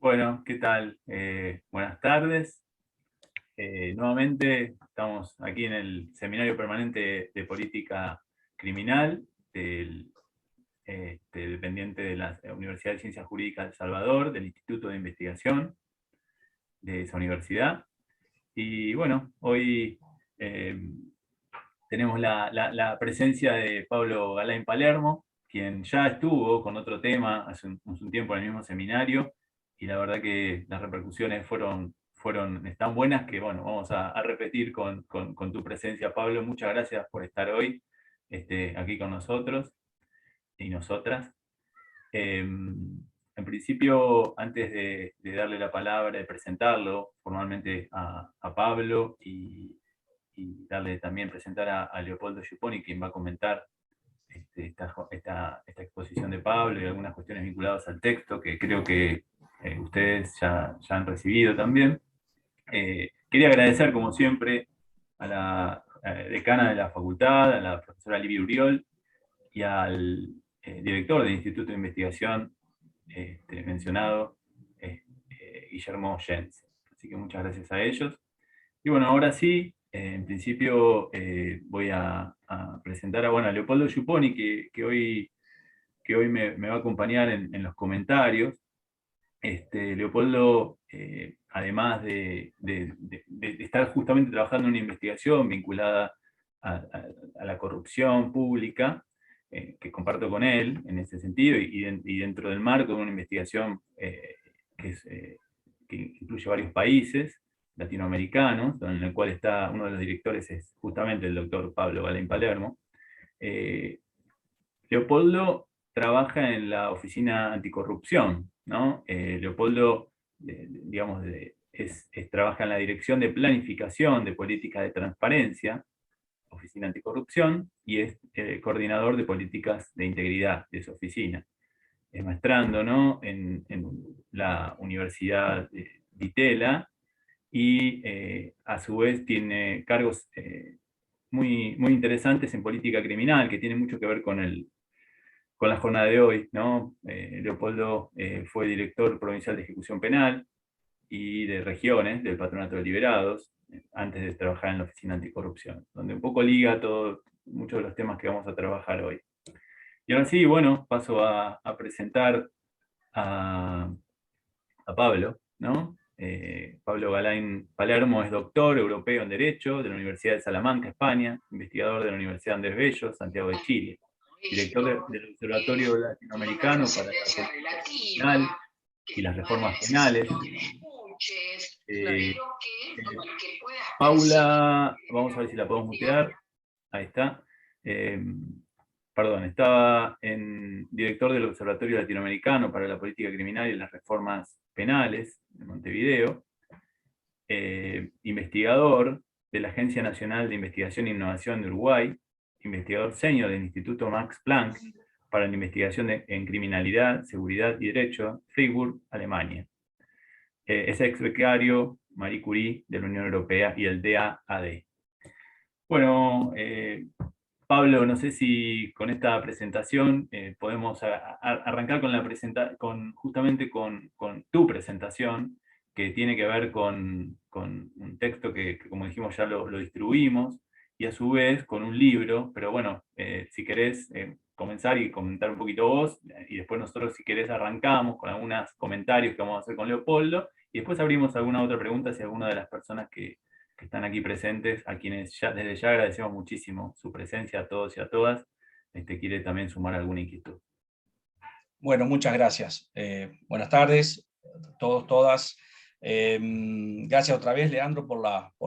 Bueno, ¿qué tal? Buenas tardes. Nuevamente estamos aquí en el Seminario Permanente de Política Criminal dependiente de la Universidad de Ciencias Jurídicas de El Salvador, del Instituto de Investigación de esa universidad. Y bueno, hoy tenemos la presencia de Pablo Galain Palermo, quien ya estuvo con otro tema hace un tiempo en el mismo seminario, y la verdad que las repercusiones están buenas, que bueno, vamos a repetir con tu presencia, Pablo. Muchas gracias por estar hoy aquí con nosotros y nosotras. En principio, antes de darle la palabra, de presentarlo formalmente a Pablo y darle también presentar a Leopoldo Giupponi, quien va a comentar esta exposición de Pablo y algunas cuestiones vinculadas al texto que creo que ustedes ya han recibido también. Quería agradecer, como siempre, a la decana de la facultad, a la profesora Livia Uriol, y al director del Instituto de Investigación mencionado, Guillermo Jens. Así que muchas gracias a ellos. Y bueno, ahora sí, en principio voy a presentar a Leopoldo Giupponi, que hoy me va a acompañar en los comentarios. Leopoldo, además de estar justamente trabajando en una investigación vinculada a la corrupción pública, que comparto con él en ese sentido, y dentro del marco de una investigación que incluye varios países latinoamericanos, en el cual está uno de los directores es justamente el doctor Pablo Galain Palermo. Leopoldo trabaja en la Oficina Anticorrupción, ¿no? Leopoldo, digamos, trabaja en la Dirección de Planificación de Políticas de Transparencia, Oficina Anticorrupción, y es coordinador de políticas de integridad de esa oficina. Es maestrando, ¿no?, en la Universidad de Itela, y a su vez tiene cargos muy interesantes en política criminal, que tienen mucho que ver con la jornada de hoy, ¿no? Leopoldo fue director provincial de ejecución penal y de regiones del Patronato de Liberados, antes de trabajar en la Oficina Anticorrupción, donde un poco liga muchos de los temas que vamos a trabajar hoy. Y ahora sí, bueno, paso a presentar a Pablo, ¿no? Pablo Galain Palermo es doctor europeo en Derecho de la Universidad de Salamanca, España, investigador de la Universidad Andrés Bello, Santiago de Chile, director del Observatorio Latinoamericano para la Política Criminal y las Reformas Penales. Paula, vamos a ver si la podemos mutear. Ahí está. Perdón, estaba director del Observatorio Latinoamericano para la Política Criminal y las Reformas Penales de Montevideo, investigador de la Agencia Nacional de Investigación e Innovación de Uruguay, investigador senior del Instituto Max Planck para la Investigación en Criminalidad, Seguridad y Derecho, Freiburg, Alemania. Es ex becario Marie Curie de la Unión Europea y el DAAD. Bueno, Pablo, no sé si con esta presentación podemos arrancar justamente con tu presentación, que tiene que ver con un texto que, como dijimos, ya lo distribuimos, y a su vez con un libro. Pero bueno, si querés comenzar y comentar un poquito vos, y después nosotros, si querés, arrancamos con algunos comentarios que vamos a hacer con Leopoldo, y después abrimos alguna otra pregunta si alguna de las personas que están aquí presentes, a quienes desde ya agradecemos muchísimo su presencia, a todos y a todas, quiere también sumar alguna inquietud. Bueno, muchas gracias. Buenas tardes a todos, todas. Gracias otra vez, Leandro, por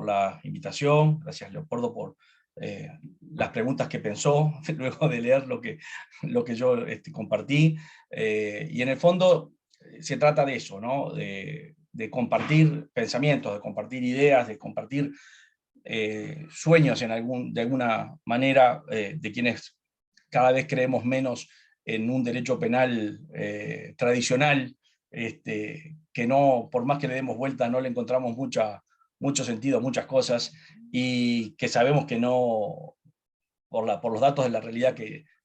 la invitación. Gracias, Leopoldo, por las preguntas que pensó luego de leer lo que yo compartí. Y en el fondo se trata de eso, ¿no? De compartir pensamientos, de compartir ideas, de compartir sueños de alguna manera, de quienes cada vez creemos menos en un derecho penal tradicional, que no, por más que le demos vuelta, no le encontramos mucho sentido a muchas cosas, y que sabemos que no, por los datos de la realidad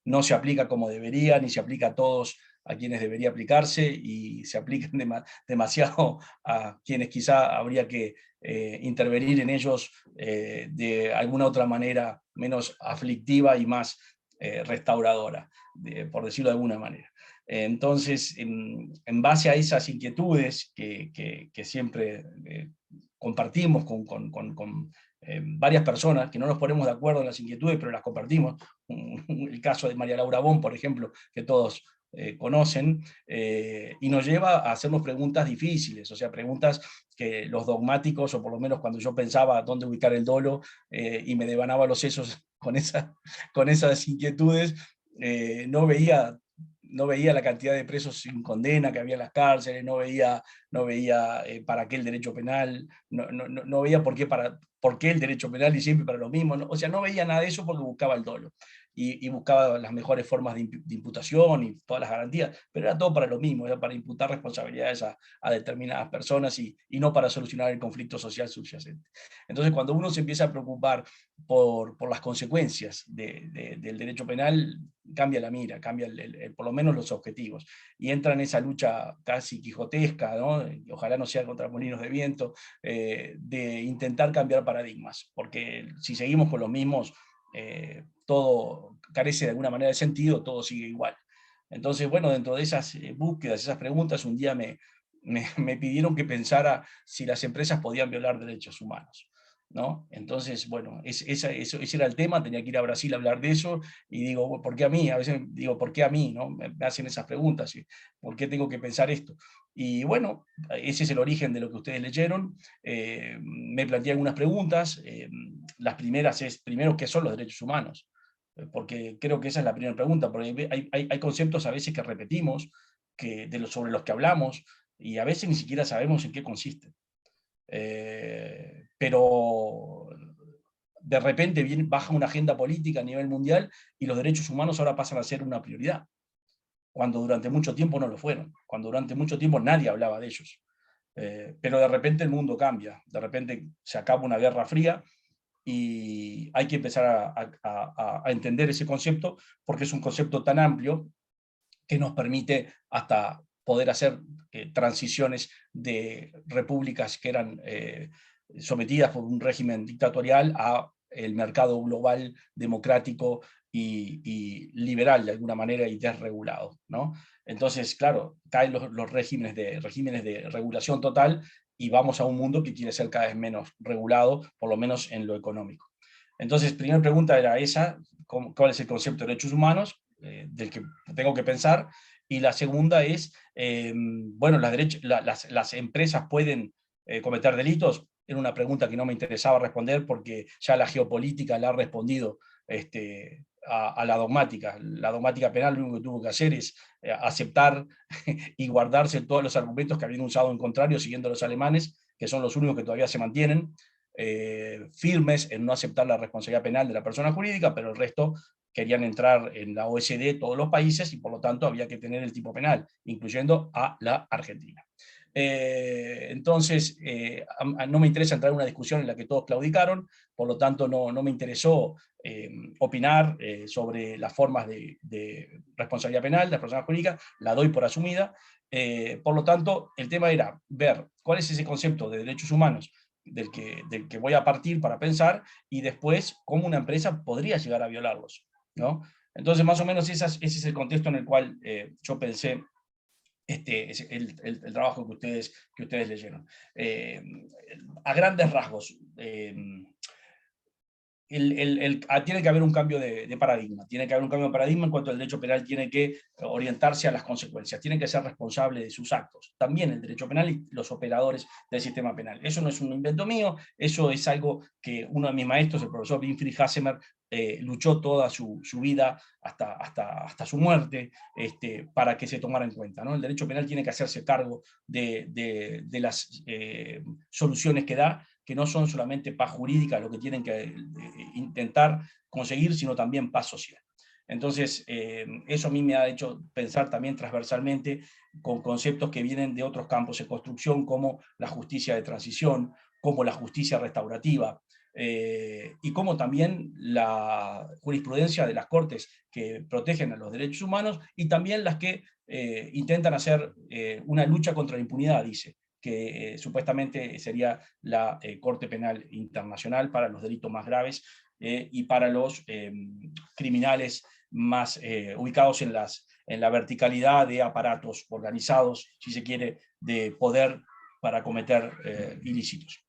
no se aplica como debería, ni se aplica a todos a quienes debería aplicarse, y se aplican demasiado a quienes quizá habría que intervenir en ellos de alguna otra manera menos aflictiva y más restauradora, por decirlo de alguna manera. Entonces, en base a esas inquietudes que siempre compartimos con varias personas, que no nos ponemos de acuerdo en las inquietudes, pero las compartimos, el caso de María Laura Bon, por ejemplo, que todos conocen, y nos lleva a hacernos preguntas difíciles, o sea, preguntas que los dogmáticos, o por lo menos cuando yo pensaba dónde ubicar el dolo, y me devanaba los sesos con esas inquietudes, no veía la cantidad de presos sin condena que había en las cárceles, no veía para qué el derecho penal, no veía por qué el derecho penal y siempre para lo mismo, ¿no? O sea, no veía nada de eso porque buscaba el dolo. Y buscaba las mejores formas de imputación y todas las garantías, pero era todo para lo mismo, era para imputar responsabilidades a determinadas personas y no para solucionar el conflicto social subyacente. Entonces, cuando uno se empieza a preocupar por las consecuencias del derecho penal, cambia la mira, cambia por lo menos los objetivos, y entra en esa lucha casi quijotesca, ¿no? Ojalá no sea contra molinos de viento, de intentar cambiar paradigmas, porque si seguimos con los mismos, todo carece de alguna manera de sentido, todo sigue igual. Entonces, bueno, dentro de esas búsquedas, esas preguntas, un día me pidieron que pensara si las empresas podían violar derechos humanos, ¿no? Entonces, bueno, ese era el tema, tenía que ir a Brasil a hablar de eso, y digo, ¿por qué a mí? A veces digo, ¿por qué a mí? ¿No? Me hacen esas preguntas, ¿por qué tengo que pensar esto? Y bueno, ese es el origen de lo que ustedes leyeron. Me planteé algunas preguntas. Las primeras es, primero, ¿qué son los derechos humanos? Porque creo que esa es la primera pregunta, porque hay conceptos a veces que repetimos, sobre los que hablamos, y a veces ni siquiera sabemos en qué consisten. Pero de repente baja una agenda política a nivel mundial y los derechos humanos ahora pasan a ser una prioridad, cuando durante mucho tiempo no lo fueron, cuando durante mucho tiempo nadie hablaba de ellos. Pero de repente el mundo cambia, de repente se acaba una guerra fría y hay que empezar a entender ese concepto, porque es un concepto tan amplio que nos permite hasta poder hacer transiciones de repúblicas que eran sometidas por un régimen dictatorial a el mercado global, democrático y liberal de alguna manera, y desregulado, ¿no? Entonces, claro, caen los regímenes de regulación total, y vamos a un mundo que quiere ser cada vez menos regulado, por lo menos en lo económico. Entonces, primera pregunta era esa: ¿cuál es el concepto de derechos humanos? Del que tengo que pensar. Y la segunda es, bueno, las empresas pueden cometer delitos. Era una pregunta que no me interesaba responder, porque ya la geopolítica la ha respondido a la dogmática. La dogmática penal lo único que tuvo que hacer es aceptar y guardarse todos los argumentos que habían usado en contrario, siguiendo a los alemanes, que son los únicos que todavía se mantienen firmes en no aceptar la responsabilidad penal de la persona jurídica, pero el resto querían entrar en la OECD todos los países, y por lo tanto había que tener el tipo penal, incluyendo a la Argentina. Entonces, no me interesa entrar en una discusión en la que todos claudicaron, por lo tanto no me interesó opinar sobre las formas de responsabilidad penal de la persona jurídica, la doy por asumida. Por lo tanto, el tema era ver cuál es ese concepto de derechos humanos del que voy a partir para pensar, y después cómo una empresa podría llegar a violarlos, ¿no? Entonces, más o menos ese es el contexto en el cual yo pensé el trabajo que ustedes leyeron. A grandes rasgos, tiene que haber un cambio de paradigma, tiene que haber un cambio de paradigma en cuanto al derecho penal tiene que orientarse a las consecuencias, tiene que ser responsable de sus actos. También el derecho penal y los operadores del sistema penal. Eso no es un invento mío, eso es algo que uno de mis maestros, el profesor Winfried Hassemer, luchó toda su vida hasta su muerte para que se tomara en cuenta, ¿no? El derecho penal tiene que hacerse cargo de las soluciones que da, que no son solamente paz jurídica lo que tienen que intentar conseguir, sino también paz social. Entonces, eso a mí me ha hecho pensar también transversalmente con conceptos que vienen de otros campos de construcción, como la justicia de transición, como la justicia restaurativa, y cómo también la jurisprudencia de las cortes que protegen a los derechos humanos y también las que intentan hacer una lucha contra la impunidad, dice, que supuestamente sería la Corte Penal Internacional para los delitos más graves y para los criminales más ubicados en la verticalidad de aparatos organizados, si se quiere, de poder para cometer ilícitos.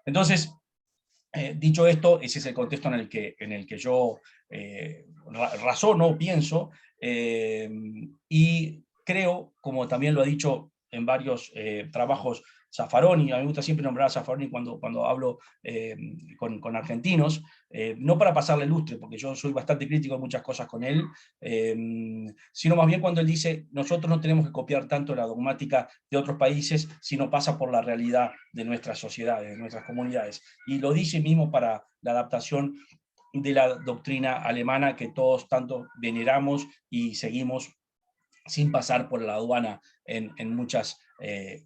Entonces, dicho esto, ese es el contexto en el que yo razono, pienso, y creo, como también lo ha dicho en varios trabajos Zaffaroni, a mí me gusta siempre nombrar a Zaffaroni cuando hablo con argentinos, no para pasarle lustre, porque yo soy bastante crítico de muchas cosas con él, sino más bien cuando él dice, nosotros no tenemos que copiar tanto la dogmática de otros países, sino pasa por la realidad de nuestras sociedades, de nuestras comunidades. Y lo dice mismo para la adaptación de la doctrina alemana que todos tanto veneramos y seguimos sin pasar por la aduana en muchas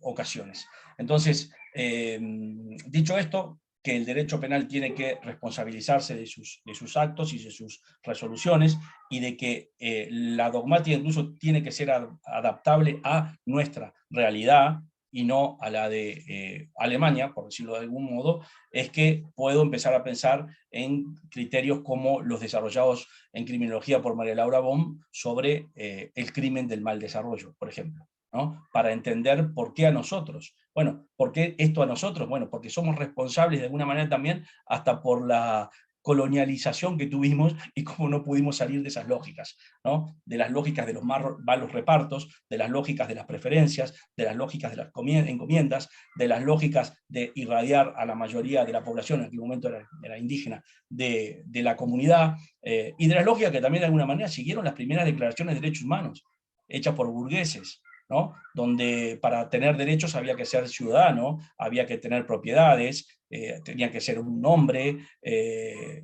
ocasiones. Entonces, dicho esto, que el derecho penal tiene que responsabilizarse de sus actos y de sus resoluciones, y de que la dogmática incluso tiene que ser adaptable a nuestra realidad y no a la de Alemania, por decirlo de algún modo, es que puedo empezar a pensar en criterios como los desarrollados en criminología por María Laura Bohm sobre el crimen del mal desarrollo, por ejemplo, ¿no? Para entender por qué a nosotros. Bueno, ¿por qué esto a nosotros? Bueno, porque somos responsables de alguna manera también hasta por la colonialización que tuvimos y cómo no pudimos salir de esas lógicas, ¿no? De las lógicas de los malos repartos, de las lógicas de las preferencias, de las lógicas de las encomiendas, de las lógicas de irradiar a la mayoría de la población, en aquel momento era indígena, de la comunidad, y de las lógicas que también de alguna manera siguieron las primeras declaraciones de derechos humanos, hechas por burgueses, ¿no? Donde para tener derechos había que ser ciudadano, había que tener propiedades, tenía que ser un hombre,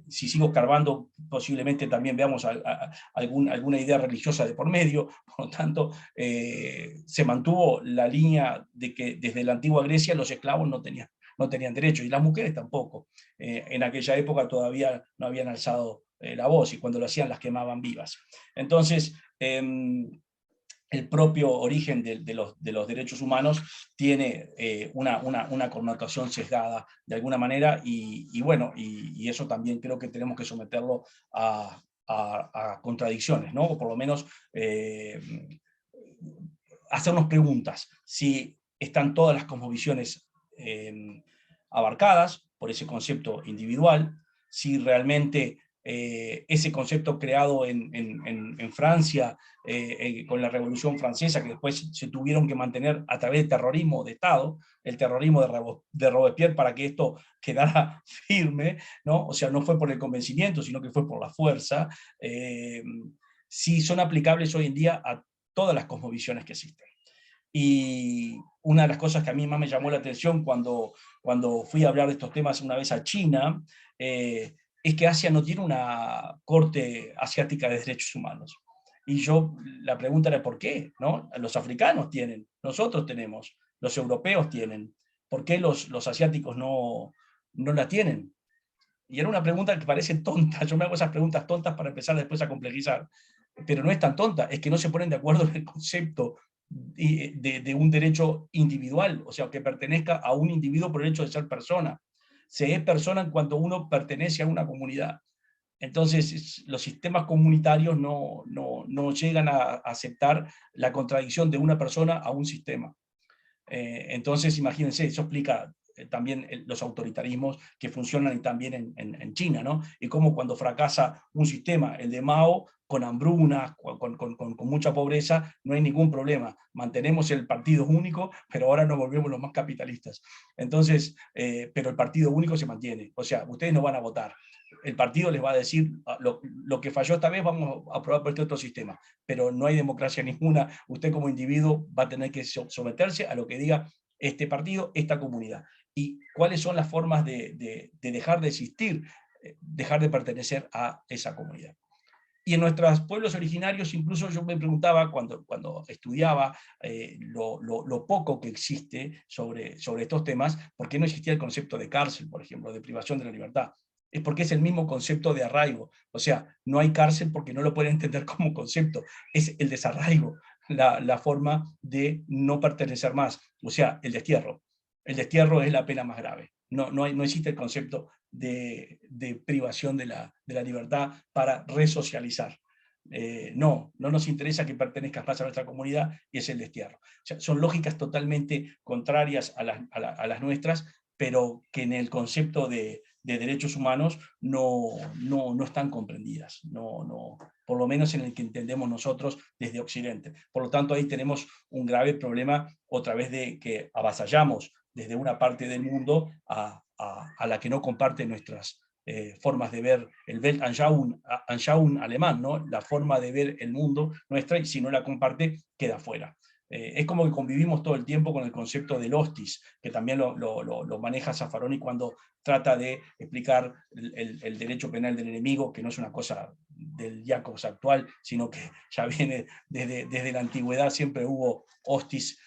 si sigo escarbando posiblemente también veamos alguna idea religiosa de por medio, por lo tanto se mantuvo la línea de que desde la antigua Grecia los esclavos no tenían derechos, y las mujeres tampoco. En aquella época todavía no habían alzado la voz, y cuando lo hacían las quemaban vivas. Entonces, el propio origen de los derechos humanos tiene una connotación sesgada de alguna manera, y bueno, y eso también creo que tenemos que someterlo a contradicciones, ¿no? O por lo menos hacernos preguntas, si están todas las cosmovisiones abarcadas por ese concepto individual, si realmente ese concepto creado en Francia con la Revolución Francesa, que después se tuvieron que mantener a través del terrorismo de Estado, el terrorismo de Robespierre, para que esto quedara firme, ¿no? O sea, no fue por el convencimiento, sino que fue por la fuerza, si son aplicables hoy en día a todas las cosmovisiones que existen. Y una de las cosas que a mí más me llamó la atención cuando fui a hablar de estos temas una vez a China, es que Asia no tiene una corte asiática de derechos humanos. Y la pregunta era ¿por qué? ¿No? Los africanos tienen, nosotros tenemos, los europeos tienen. ¿Por qué los asiáticos no la tienen? Y era una pregunta que parece tonta. Yo me hago esas preguntas tontas para empezar después a complejizar. Pero no es tan tonta, es que no se ponen de acuerdo en el concepto de un derecho individual, o sea, que pertenezca a un individuo por el hecho de ser persona. Se es persona en cuanto uno pertenece a una comunidad. Entonces, los sistemas comunitarios no llegan a aceptar la contradicción de una persona a un sistema. Entonces, imagínense, eso explica también los autoritarismos que funcionan también en China, ¿no? Y cómo cuando fracasa un sistema, el de Mao, con hambrunas, con mucha pobreza, no hay ningún problema. Mantenemos el partido único, pero ahora nos volvemos los más capitalistas. Entonces, pero el partido único se mantiene. O sea, ustedes no van a votar. El partido les va a decir, lo que falló esta vez vamos a aprobar por este otro sistema, pero no hay democracia ninguna. Usted como individuo va a tener que someterse a lo que diga este partido, esta comunidad. ¿Y cuáles son las formas de dejar de existir, dejar de pertenecer a esa comunidad? Y en nuestros pueblos originarios, incluso yo me preguntaba cuando estudiaba lo poco que existe sobre estos temas, ¿por qué no existía el concepto de cárcel, por ejemplo, de privación de la libertad? Es porque es el mismo concepto de arraigo. O sea, no hay cárcel porque no lo pueden entender como concepto. Es el desarraigo, la forma de no pertenecer más. O sea, el destierro. El destierro es la pena más grave. No existe el concepto de privación de la libertad para resocializar. No nos interesa que pertenezcas más a nuestra comunidad y es el destierro. O sea, son lógicas totalmente contrarias a las nuestras, pero que en el concepto de derechos humanos no están comprendidas, por lo menos en el que entendemos nosotros desde Occidente. Por lo tanto, ahí tenemos un grave problema, otra vez, de que avasallamos desde una parte del mundo a la que no comparte nuestras formas de ver el Weltanschauung alemán, ¿no? La forma de ver el mundo nuestra, y si no la comparte, queda fuera. Es como que convivimos todo el tiempo con el concepto del hostis, que también lo maneja Zaffaroni cuando trata de explicar el derecho penal del enemigo, que no es una cosa del Jacobs actual, sino que ya viene desde la antigüedad. Siempre hubo hostis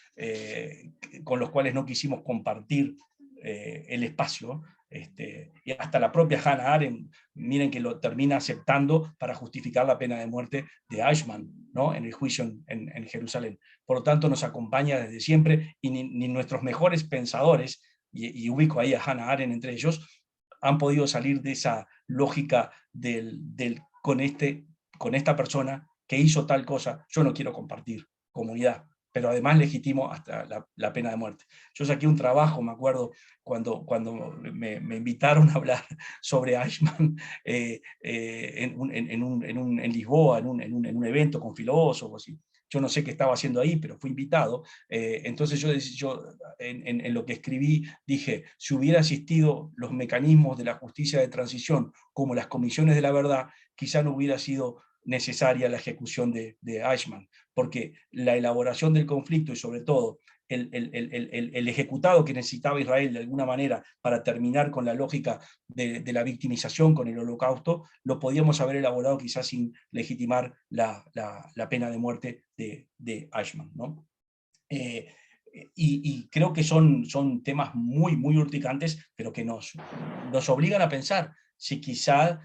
con los cuales no quisimos compartir el espacio. Y hasta la propia Hannah Arendt, miren que lo termina aceptando para justificar la pena de muerte de Eichmann, ¿no? En el juicio en Jerusalén. Por lo tanto, nos acompaña desde siempre, y ni nuestros mejores pensadores, y ubico ahí a Hannah Arendt entre ellos, han podido salir de esa lógica con esta persona que hizo tal cosa, yo no quiero compartir comunidad, pero además legitimo hasta la pena de muerte. Yo saqué un trabajo, me acuerdo, cuando me invitaron a hablar sobre Eichmann en Lisboa, en un evento con filósofos. Yo no sé qué estaba haciendo ahí, pero fui invitado. Entonces yo en lo que escribí dije, si hubiera existido los mecanismos de la justicia de transición como las comisiones de la verdad, quizá no hubiera sido necesaria la ejecución de Eichmann, porque la elaboración del conflicto y sobre todo el ejecutado que necesitaba Israel de alguna manera para terminar con la lógica de la victimización con el holocausto, lo podíamos haber elaborado quizás sin legitimar la pena de muerte de Eichmann, ¿no? Y creo que son temas muy urticantes, pero que nos obligan a pensar si quizá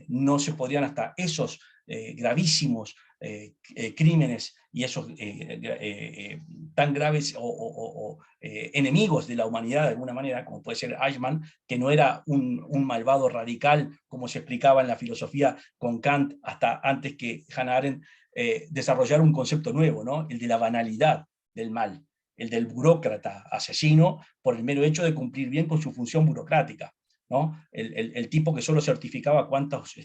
no se podrían hasta esos gravísimos crímenes y esos tan graves enemigos de la humanidad de alguna manera, como puede ser Eichmann, que no era un malvado radical como se explicaba en la filosofía con Kant hasta antes que Hannah Arendt desarrollara un concepto nuevo, ¿no? El de la banalidad del mal, el del burócrata asesino por el mero hecho de cumplir bien con su función burocrática, ¿no? El tipo que solo certificaba cuántas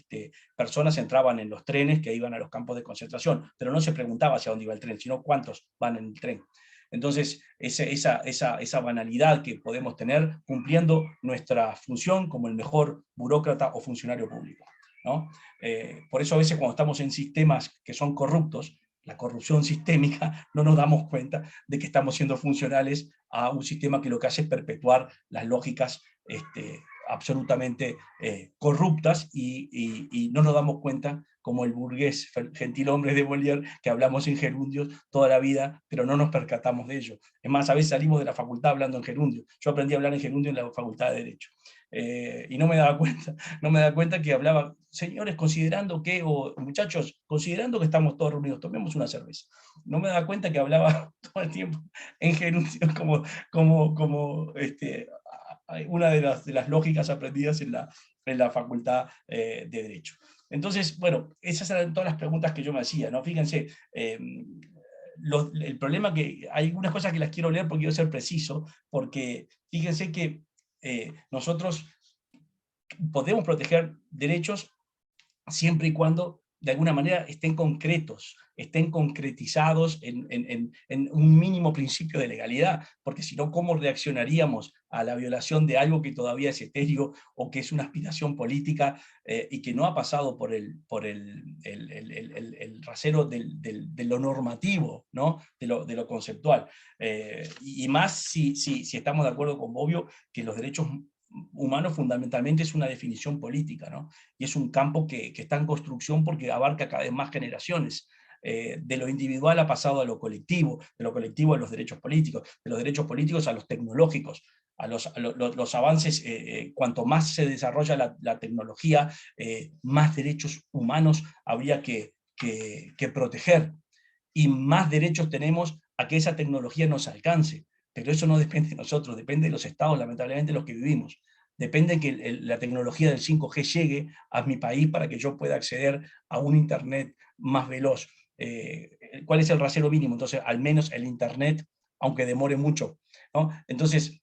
personas entraban en los trenes que iban a los campos de concentración, pero no se preguntaba hacia dónde iba el tren, sino cuántos van en el tren. Entonces, esa banalidad que podemos tener cumpliendo nuestra función como el mejor burócrata o funcionario público, ¿no? Por eso a veces cuando estamos en sistemas que son corruptos, la corrupción sistémica, no nos damos cuenta de que estamos siendo funcionales a un sistema que lo que hace es perpetuar las lógicas absolutamente corruptas, y no nos damos cuenta, como el burgués gentilhombre de Molière, que hablamos en gerundios toda la vida, pero no nos percatamos de ello. Es más, a veces salimos de la facultad hablando en gerundio. Yo aprendí a hablar en gerundio en la facultad de Derecho. Y no me daba cuenta que hablaba, señores, considerando que, o muchachos, considerando que estamos todos reunidos, tomemos una cerveza. No me daba cuenta que hablaba todo el tiempo en gerundio, como una de las lógicas aprendidas en la facultad de Derecho. Entonces, bueno, esas eran todas las preguntas que yo me hacía, ¿no? Fíjense, el problema que hay algunas cosas que las quiero leer porque quiero ser preciso, porque fíjense que nosotros podemos proteger derechos siempre y cuando de alguna manera estén concretos, estén concretizados en un mínimo principio de legalidad, porque si no, ¿cómo reaccionaríamos a la violación de algo que todavía es etéreo o que es una aspiración política y que no ha pasado por el rasero de lo normativo, ¿no? de lo conceptual? Y más si estamos de acuerdo con Bobbio que los derechos humano fundamentalmente es una definición política, ¿no? Y es un campo que está en construcción porque abarca cada vez más generaciones. De lo individual ha pasado a lo colectivo, de lo colectivo a los derechos políticos, de los derechos políticos a los tecnológicos, a los avances. Cuanto más se desarrolla la tecnología, más derechos humanos habría que proteger, y más derechos tenemos a que esa tecnología nos alcance. Pero eso no depende de nosotros, depende de los estados, lamentablemente, los que vivimos. Depende que la tecnología del 5G llegue a mi país para que yo pueda acceder a un Internet más veloz. ¿Cuál es el rasero mínimo? Entonces, al menos el Internet, aunque demore mucho, ¿no? Entonces,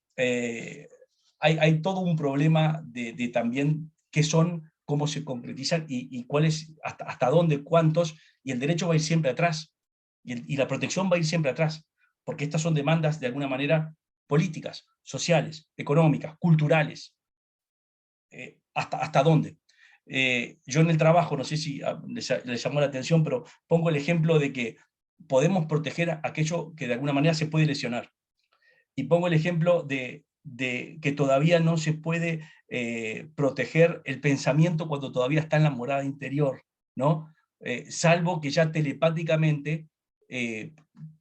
hay todo un problema de también qué son, cómo se concretizan y cuáles, hasta dónde, cuántos, y el derecho va a ir siempre atrás, y la protección va a ir siempre atrás, porque estas son demandas de alguna manera políticas, sociales, económicas, culturales. ¿Hasta dónde? Yo en el trabajo, no sé si les llamó la atención, pero pongo el ejemplo de que podemos proteger aquello que de alguna manera se puede lesionar. Y pongo el ejemplo de que todavía no se puede proteger el pensamiento cuando todavía está en la morada interior, ¿no? Salvo que ya telepáticamente, eh,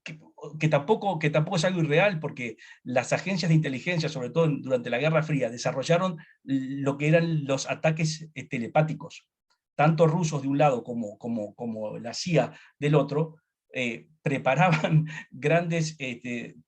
que, que tampoco es algo irreal, porque las agencias de inteligencia, sobre todo durante la Guerra Fría, desarrollaron lo que eran los ataques telepáticos, tanto rusos de un lado como la CIA del otro. Preparaban grandes,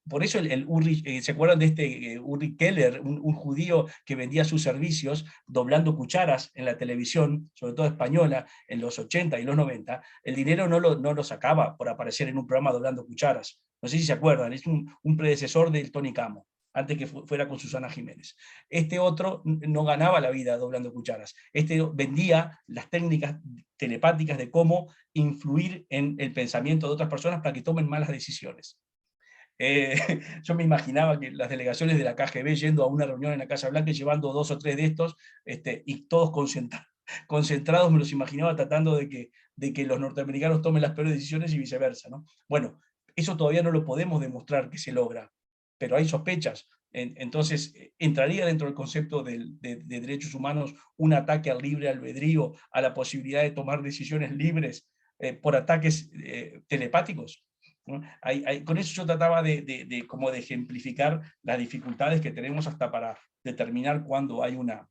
por eso el Ulrich, ¿se acuerdan de este Ulrich Keller, un judío que vendía sus servicios doblando cucharas en la televisión, sobre todo española, en los 80 y los 90? El dinero no lo sacaba por aparecer en un programa doblando cucharas. No sé si se acuerdan, es un predecesor del Tony Camo, antes que fuera con Susana Jiménez. Este otro no ganaba la vida doblando cucharas. Este vendía las técnicas telepáticas de cómo influir en el pensamiento de otras personas para que tomen malas decisiones. Yo me imaginaba que las delegaciones de la KGB yendo a una reunión en la Casa Blanca y llevando 2 o 3 de estos, y todos concentrados, me los imaginaba tratando de que los norteamericanos tomen las peores decisiones y viceversa, ¿no? Bueno, eso todavía no lo podemos demostrar que se logra, pero hay sospechas. Entonces, entraría dentro del concepto de derechos humanos un ataque al libre albedrío, a la posibilidad de tomar decisiones libres por ataques telepáticos, ¿no? Con eso yo trataba como de ejemplificar las dificultades que tenemos hasta para determinar cuándo hay una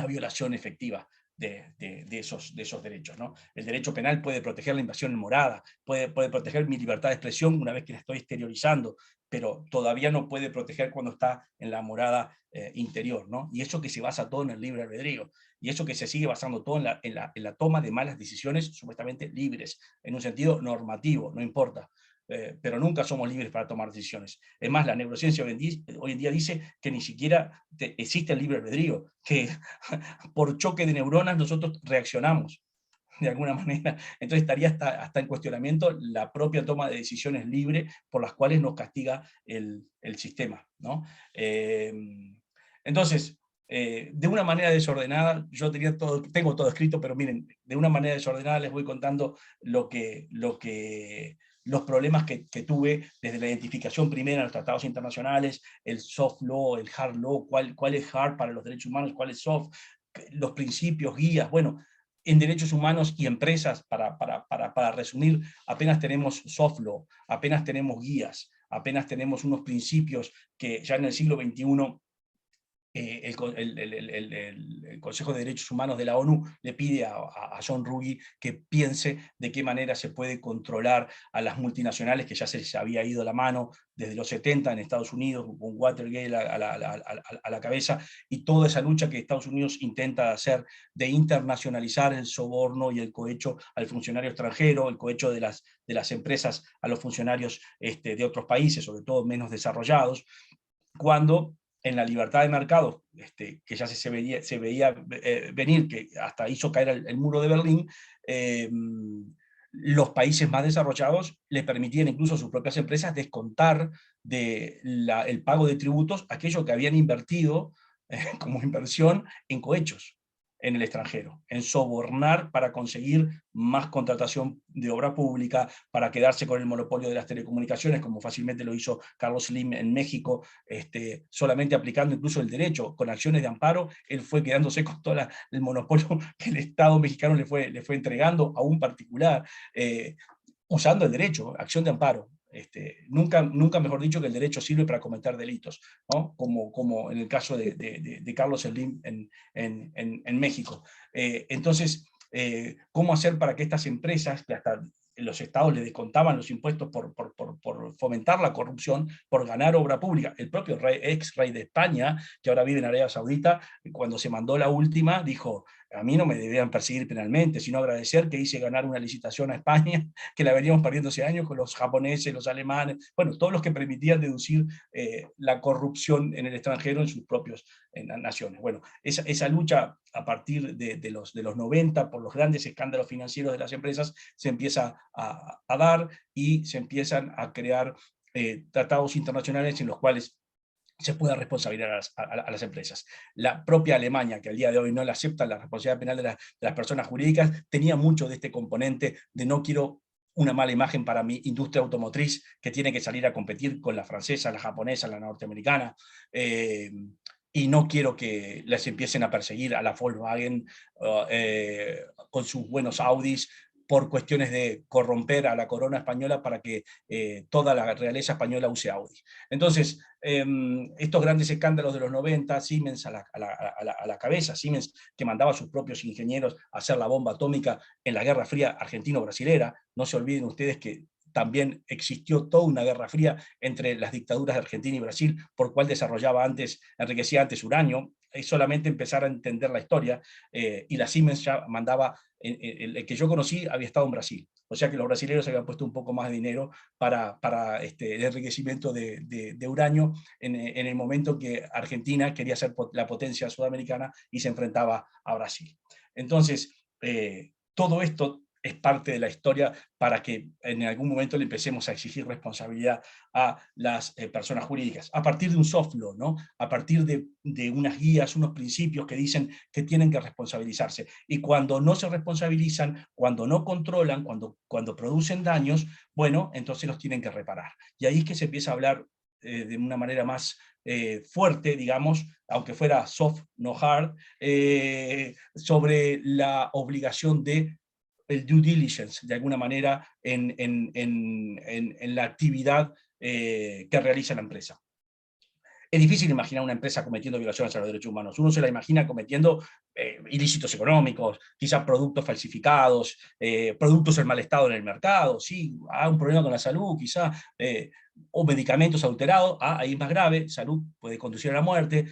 violación efectiva de esos derechos, ¿no? El derecho penal puede proteger la invasión en morada, puede proteger mi libertad de expresión una vez que la estoy exteriorizando, pero todavía no puede proteger cuando está en la morada interior, ¿no? Y eso que se basa todo en el libre albedrío, y eso que se sigue basando todo en la toma de malas decisiones supuestamente libres, en un sentido normativo, no importa. Pero nunca somos libres para tomar decisiones. Es más, la neurociencia hoy en día dice que ni siquiera existe el libre albedrío, que por choque de neuronas nosotros reaccionamos de alguna manera. Entonces estaría hasta en cuestionamiento la propia toma de decisiones libre por las cuales nos castiga el sistema, ¿no? Entonces, de una manera desordenada, yo tengo todo escrito, pero miren, de una manera desordenada les voy contando los problemas que tuve desde la identificación primera en los tratados internacionales, el soft law, el hard law, cuál es hard para los derechos humanos, cuál es soft, los principios, guías. Bueno, en derechos humanos y empresas, para resumir, apenas tenemos soft law, apenas tenemos guías, apenas tenemos unos principios que ya en el siglo XXI el Consejo de Derechos Humanos de la ONU le pide a John Ruggie que piense de qué manera se puede controlar a las multinacionales, que ya se les había ido la mano desde los 70 en Estados Unidos, con Watergate a la cabeza, y toda esa lucha que Estados Unidos intenta hacer de internacionalizar el soborno y el cohecho al funcionario extranjero, el cohecho de las empresas a los funcionarios de otros países, sobre todo menos desarrollados, cuando en la libertad de mercado, que ya se veía venir, que hasta hizo caer el muro de Berlín, los países más desarrollados le permitían incluso a sus propias empresas descontar el pago de tributos aquello que habían invertido como inversión en cohechos. en el extranjero, en sobornar para conseguir más contratación de obra pública, para quedarse con el monopolio de las telecomunicaciones, como fácilmente lo hizo Carlos Slim en México, solamente aplicando incluso el derecho, con acciones de amparo, él fue quedándose con todo el monopolio que el Estado mexicano le fue entregando a un particular, usando el derecho, acción de amparo. Nunca mejor dicho que el derecho sirve para cometer delitos, ¿no? Como en el caso de Carlos Slim en México. Entonces, ¿cómo hacer para que estas empresas, que hasta los estados le descontaban los impuestos por fomentar la corrupción, por ganar obra pública? El propio ex rey de España, que ahora vive en Arabia Saudita, cuando se mandó la última, dijo: a mí no me debían perseguir penalmente, sino agradecer que hice ganar una licitación a España, que la veníamos perdiendo hace años con los japoneses, los alemanes, bueno, todos los que permitían deducir la corrupción en el extranjero en sus propias naciones. Bueno, esa lucha a partir de los 90 por los grandes escándalos financieros de las empresas se empieza a dar, y se empiezan a crear tratados internacionales en los cuales se pueda responsabilizar a las empresas. La propia Alemania, que al día de hoy no le acepta la responsabilidad penal de las personas jurídicas, tenía mucho de este componente de: no quiero una mala imagen para mi industria automotriz, que tiene que salir a competir con la francesa, la japonesa, la norteamericana, y no quiero que les empiecen a perseguir a la Volkswagen con sus buenos Audis, por cuestiones de corromper a la corona española para que toda la realeza española use Audi. Entonces, estos grandes escándalos de los 90, Siemens a la cabeza, Siemens, que mandaba a sus propios ingenieros a hacer la bomba atómica en la Guerra Fría argentino-brasilera. No se olviden ustedes que también existió toda una guerra fría entre las dictaduras de Argentina y Brasil, por cual enriquecía antes uranio. Es solamente empezar a entender la historia, y la Siemens ya mandaba, el que yo conocí había estado en Brasil, o sea que los brasileños habían puesto un poco más de dinero para el enriquecimiento de uranio en el momento que Argentina quería ser la potencia sudamericana y se enfrentaba a Brasil. Entonces, todo esto es parte de la historia para que en algún momento le empecemos a exigir responsabilidad a las personas jurídicas, a partir de un soft law, ¿no? A partir de unas guías, unos principios que dicen que tienen que responsabilizarse. Y cuando no se responsabilizan, cuando no controlan, cuando producen daños, bueno, entonces los tienen que reparar. Y ahí es que se empieza a hablar de una manera más fuerte, digamos, aunque fuera soft, no hard, sobre la obligación de el due diligence, de alguna manera, en la actividad que realiza la empresa. Es difícil imaginar una empresa cometiendo violaciones a los derechos humanos. Uno se la imagina cometiendo ilícitos económicos, quizás productos falsificados, productos en mal estado en el mercado, sí, un problema con la salud, quizás, o medicamentos adulterados, ahí es más grave, salud puede conducir a la muerte,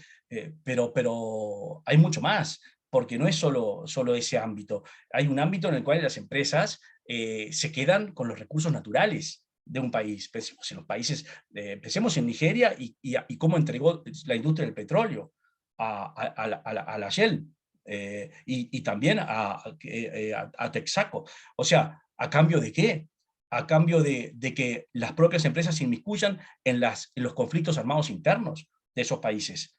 pero hay mucho más, porque no es solo ese ámbito. Hay un ámbito en el cual las empresas se quedan con los recursos naturales de un país. Pensemos en los países, pensemos en Nigeria y cómo entregó la industria del petróleo a la Shell, y también a Texaco. O sea, ¿a cambio de qué? A cambio de que las propias empresas se inmiscuyan en los conflictos armados internos de esos países,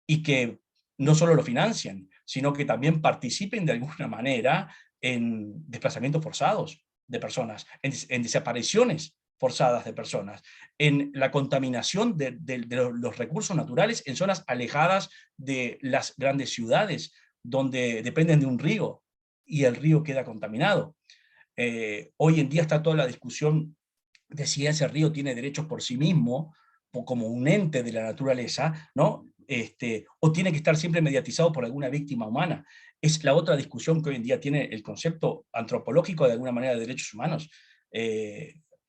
y que no solo lo financian, sino que también participen de alguna manera en desplazamientos forzados de personas, en desapariciones forzadas de personas, en la contaminación de los recursos naturales en zonas alejadas de las grandes ciudades, donde dependen de un río, y el río queda contaminado. Hoy en día está toda la discusión de si ese río tiene derechos por sí mismo, como un ente de la naturaleza, ¿no? O tiene que estar siempre mediatizado por alguna víctima humana. Es la otra discusión que hoy en día tiene el concepto antropológico de alguna manera de derechos humanos.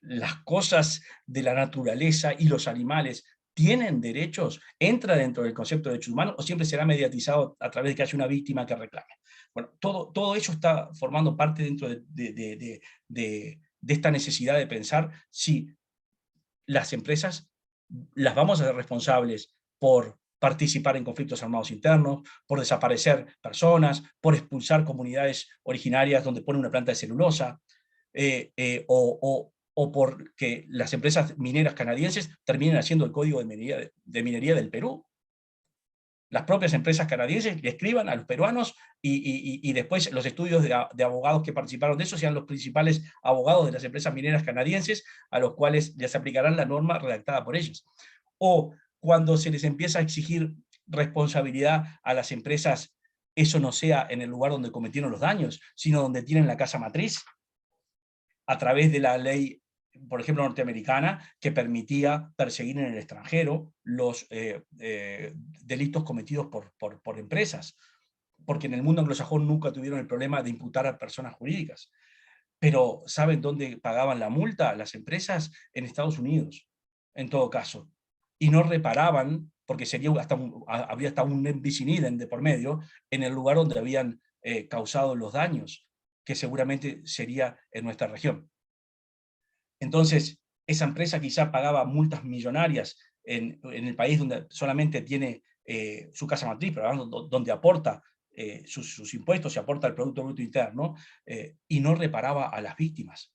Las cosas de la naturaleza y los animales tienen derechos, entra dentro del concepto de derechos humanos, o siempre será mediatizado a través de que haya una víctima que reclame. Bueno, todo ello está formando parte dentro de esta necesidad de pensar si las empresas las vamos a hacer responsables por participar en conflictos armados internos, por desaparecer personas, por expulsar comunidades originarias donde ponen una planta de celulosa, o porque las empresas mineras canadienses terminen haciendo el código de minería del Perú. las propias empresas canadienses le escriban a los peruanos y después los estudios de abogados que participaron de eso sean los principales abogados de las empresas mineras canadienses a los cuales les aplicarán la norma redactada por ellos. O cuando se les empieza a exigir responsabilidad a las empresas, eso no sea en el lugar donde cometieron los daños, sino donde tienen la casa matriz, a través de la ley, por ejemplo, norteamericana, que permitía perseguir en el extranjero los delitos cometidos por empresas, porque en el mundo anglosajón nunca tuvieron el problema de imputar a personas jurídicas. Pero ¿saben dónde pagaban la multa las empresas? En Estados Unidos, en todo caso. Y no reparaban, porque sería habría hasta un bis in idem de por medio, en el lugar donde habían causado los daños, que seguramente sería en nuestra región. Entonces, esa empresa quizá pagaba multas millonarias en el país donde solamente tiene su casa matriz, pero donde aporta sus impuestos y aporta el Producto Bruto Interno, y no reparaba a las víctimas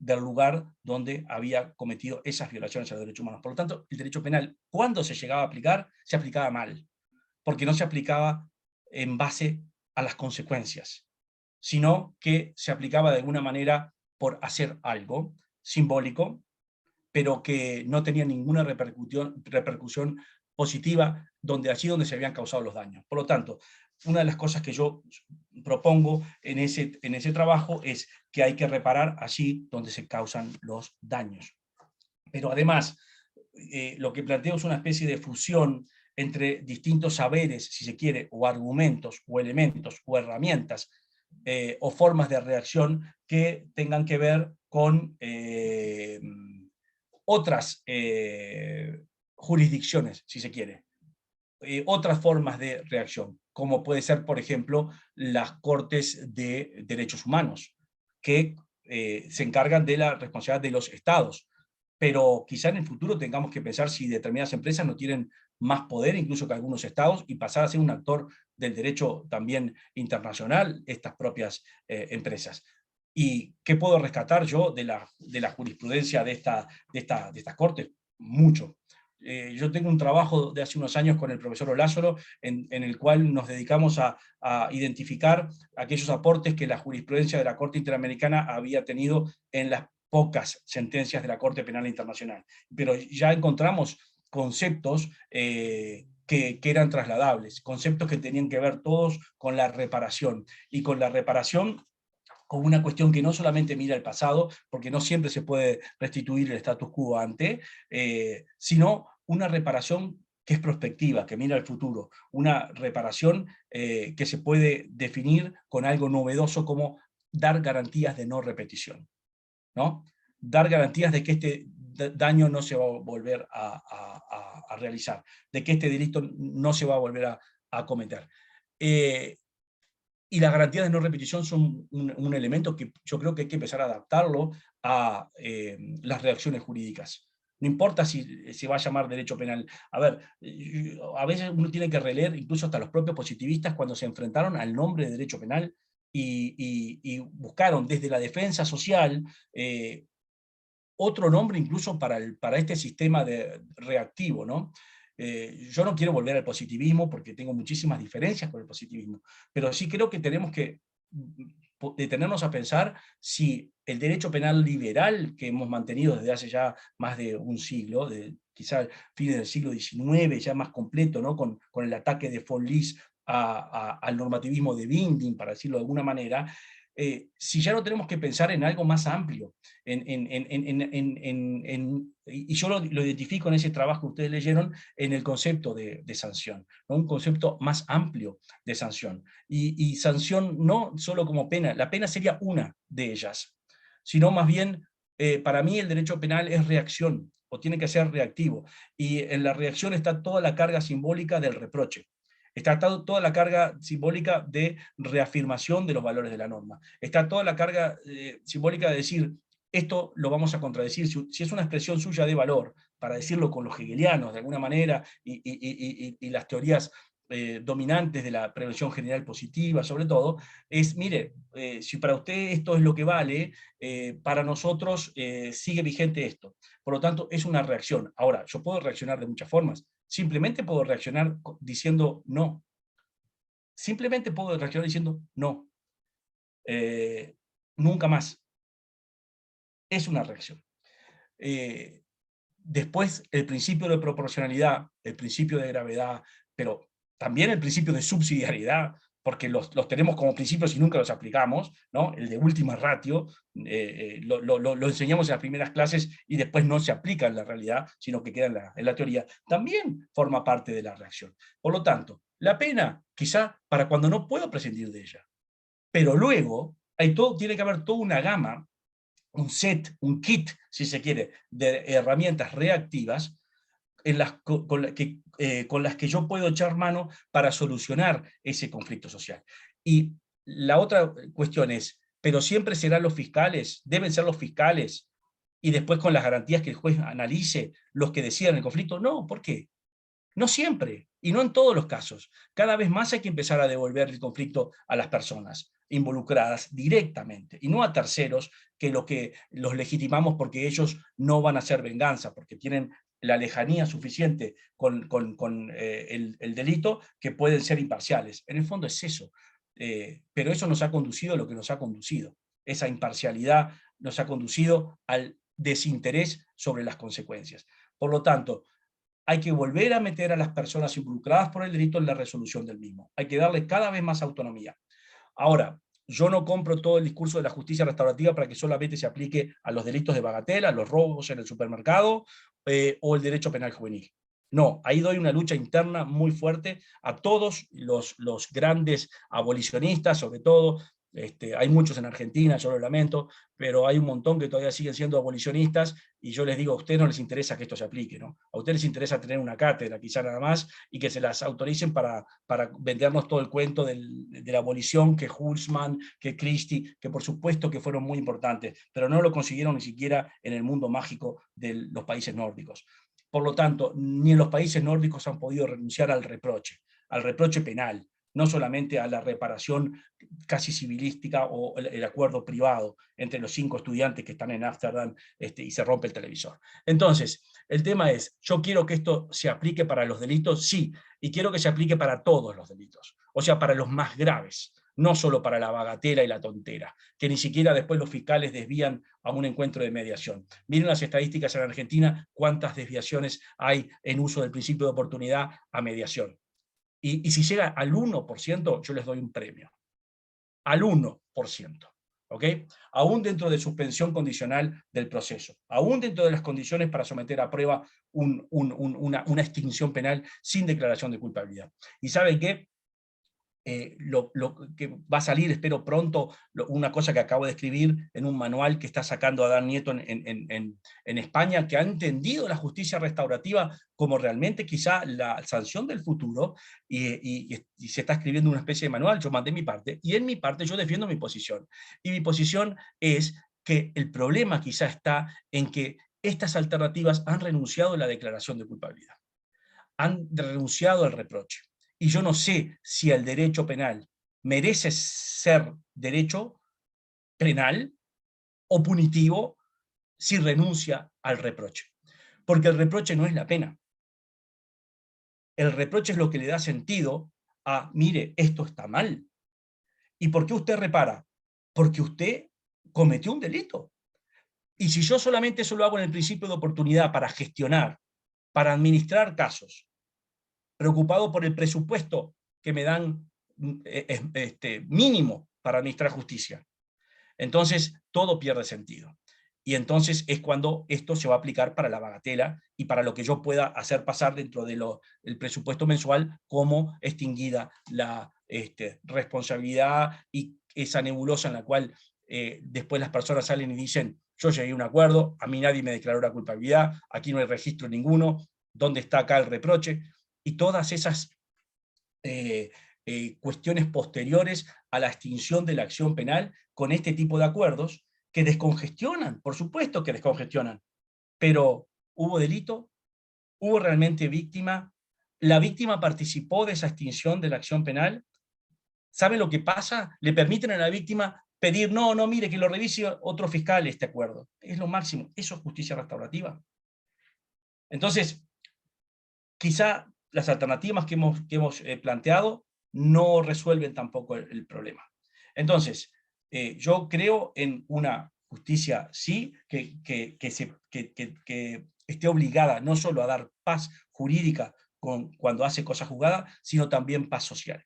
del lugar donde había cometido esas violaciones a los derechos humanos. Por lo tanto, el derecho penal, cuando se llegaba a aplicar, se aplicaba mal, porque no se aplicaba en base a las consecuencias, sino que se aplicaba de alguna manera por hacer algo simbólico, pero que no tenía ninguna repercusión positiva allí donde se habían causado los daños. Por lo tanto, una de las cosas que yo propongo en ese trabajo es que hay que reparar allí donde se causan los daños. Pero además, lo que planteo es una especie de fusión entre distintos saberes, si se quiere, o argumentos, o elementos, o herramientas, o formas de reacción que tengan que ver con otras jurisdicciones, si se quiere, otras formas de reacción, como puede ser, por ejemplo, las Cortes de Derechos Humanos, que se encargan de la responsabilidad de los estados. Pero quizá en el futuro tengamos que pensar si determinadas empresas no tienen más poder incluso que algunos estados y pasar a ser un actor del derecho también internacional, estas propias empresas. ¿Y qué puedo rescatar yo de la jurisprudencia de estas cortes? Mucho. Yo tengo un trabajo de hace unos años con el profesor Olázaro en el cual nos dedicamos a identificar aquellos aportes que la jurisprudencia de la Corte Interamericana había tenido en las pocas sentencias de la Corte Penal Internacional. Pero ya encontramos conceptos que eran trasladables, conceptos que tenían que ver todos con la reparación, y con la reparación como una cuestión que no solamente mira el pasado, porque no siempre se puede restituir el status quo ante, sino una reparación que es prospectiva, que mira al futuro, una reparación que se puede definir con algo novedoso como dar garantías de no repetición, ¿no? Dar garantías de que este daño no se va a volver a realizar, de que este delito no se va a volver a cometer. Y las garantías de no repetición son un elemento que yo creo que hay que empezar a adaptarlo a las reacciones jurídicas. No importa si se va a llamar derecho penal. A ver, a veces uno tiene que releer incluso hasta los propios positivistas cuando se enfrentaron al nombre de derecho penal y buscaron desde la defensa social otro nombre incluso para este sistema reactivo, ¿no? Yo no quiero volver al positivismo porque tengo muchísimas diferencias con el positivismo, pero sí creo que tenemos que detenernos a pensar si el derecho penal liberal que hemos mantenido desde hace ya más de un siglo, quizás fines del siglo XIX, ya más completo, ¿no? con el ataque de von Lis al normativismo de Winding, para decirlo de alguna manera, si ya no tenemos que pensar en algo más amplio, y yo lo identifico en ese trabajo que ustedes leyeron, en el concepto de sanción, ¿no? Un concepto más amplio de sanción, y sanción no solo como pena, la pena sería una de ellas, sino más bien, para mí el derecho penal es reacción, o tiene que ser reactivo, y en la reacción está toda la carga simbólica del reproche. Está toda la carga simbólica de reafirmación de los valores de la norma. Está toda la carga simbólica de decir, esto lo vamos a contradecir, si es una expresión suya de valor, para decirlo con los hegelianos de alguna manera, y las teorías dominantes de la prevención general positiva, sobre todo, es, mire, si para usted esto es lo que vale, para nosotros sigue vigente esto. Por lo tanto, es una reacción. Ahora, yo puedo reaccionar de muchas formas. Simplemente puedo reaccionar diciendo no. Simplemente puedo reaccionar diciendo no. Nunca más. Es una reacción. Después, el principio de proporcionalidad, el principio de gravedad, pero también el principio de subsidiariedad, porque los tenemos como principios y nunca los aplicamos, ¿no? El de última ratio, lo enseñamos en las primeras clases y después no se aplica en la realidad, sino que queda en la teoría, también forma parte de la reacción. Por lo tanto, la pena, quizá para cuando no puedo prescindir de ella, pero luego tiene que haber toda una gama, un set, un kit, si se quiere, de herramientas reactivas con las que yo puedo echar mano para solucionar ese conflicto social. Y la otra cuestión es, ¿pero siempre serán los fiscales? ¿Deben ser los fiscales? Y después con las garantías que el juez analice los que decidan el conflicto. No, ¿por qué? No siempre, y no en todos los casos. Cada vez más hay que empezar a devolver el conflicto a las personas involucradas directamente, y no a terceros que los legitimamos porque ellos no van a hacer venganza, porque tienen la lejanía suficiente con el delito, que pueden ser imparciales. En el fondo es eso. Pero eso nos ha conducido a lo que nos ha conducido. Esa imparcialidad nos ha conducido al desinterés sobre las consecuencias. Por lo tanto, hay que volver a meter a las personas involucradas por el delito en la resolución del mismo. Hay que darle cada vez más autonomía. Ahora, yo no compro todo el discurso de la justicia restaurativa para que solamente se aplique a los delitos de bagatela, los robos en el supermercado o el derecho penal juvenil. No, ahí doy una lucha interna muy fuerte a todos los grandes abolicionistas, sobre todo. Hay muchos en Argentina, yo lo lamento, pero hay un montón que todavía siguen siendo abolicionistas, y yo les digo, a ustedes no les interesa que esto se aplique, ¿no? A ustedes les interesa tener una cátedra, quizá nada más, y que se las autoricen para vendernos todo el cuento de la abolición, que Hulsmann, que Christie, que por supuesto que fueron muy importantes, pero no lo consiguieron ni siquiera en el mundo mágico de los países nórdicos. Por lo tanto, ni en los países nórdicos han podido renunciar al reproche penal, no solamente a la reparación casi civilística o el acuerdo privado entre los 5 estudiantes que están en Ámsterdam y se rompe el televisor. Entonces, el tema es, yo quiero que esto se aplique para los delitos, sí, y quiero que se aplique para todos los delitos, o sea, para los más graves, no solo para la bagatela y la tontera, que ni siquiera después los fiscales desvían a un encuentro de mediación. Miren las estadísticas en Argentina, cuántas desviaciones hay en uso del principio de oportunidad a mediación. Y si llega al 1%, yo les doy un premio. Al 1%. ¿Ok? Aún dentro de suspensión condicional del proceso. Aún dentro de las condiciones para someter a prueba una extinción penal sin declaración de culpabilidad. ¿Y saben qué? Lo que va a salir, espero pronto, una cosa que acabo de escribir en un manual que está sacando Adán Nieto en España, que ha entendido la justicia restaurativa como realmente quizá la sanción del futuro, y se está escribiendo una especie de manual. Yo mandé mi parte, y en mi parte yo defiendo mi posición. Y mi posición es que el problema quizá está en que estas alternativas han renunciado a la declaración de culpabilidad, han renunciado al reproche. Y yo no sé si el derecho penal merece ser derecho penal o punitivo si renuncia al reproche. Porque el reproche no es la pena. El reproche es lo que le da sentido a, mire, esto está mal. ¿Y por qué usted repara? Porque usted cometió un delito. Y si yo solamente eso lo hago en el principio de oportunidad para gestionar, para administrar casos, preocupado por el presupuesto que me dan mínimo para administrar justicia, entonces todo pierde sentido. Y entonces es cuando esto se va a aplicar para la bagatela y para lo que yo pueda hacer pasar dentro del presupuesto mensual como extinguida la responsabilidad, y esa nebulosa en la cual después las personas salen y dicen, yo llegué a un acuerdo, a mí nadie me declaró la culpabilidad, aquí no hay registro ninguno, ¿dónde está acá el reproche? Y todas esas cuestiones posteriores a la extinción de la acción penal con este tipo de acuerdos que descongestionan, por supuesto que descongestionan, pero ¿hubo delito? ¿Hubo realmente víctima? La víctima participó de esa extinción de la acción penal. ¿Saben lo que pasa? Le permiten a la víctima pedir, no, no, mire, que lo revise otro fiscal este acuerdo. Es lo máximo. Eso es justicia restaurativa. Entonces, quizá las alternativas que hemos planteado no resuelven tampoco el problema. Entonces, yo creo en una justicia, sí, que esté obligada no solo a dar paz jurídica cuando hace cosas juzgadas, sino también paz social.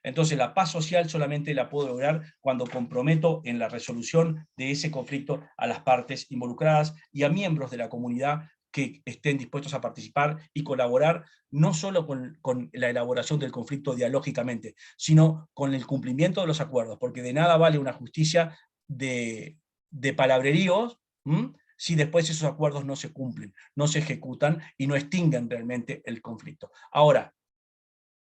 Entonces, la paz social solamente la puedo lograr cuando comprometo en la resolución de ese conflicto a las partes involucradas y a miembros de la comunidad que estén dispuestos a participar y colaborar no solo con la elaboración del conflicto dialógicamente, sino con el cumplimiento de los acuerdos, porque de nada vale una justicia de palabreríos, si después esos acuerdos no se cumplen, no se ejecutan y no extinguen realmente el conflicto. Ahora,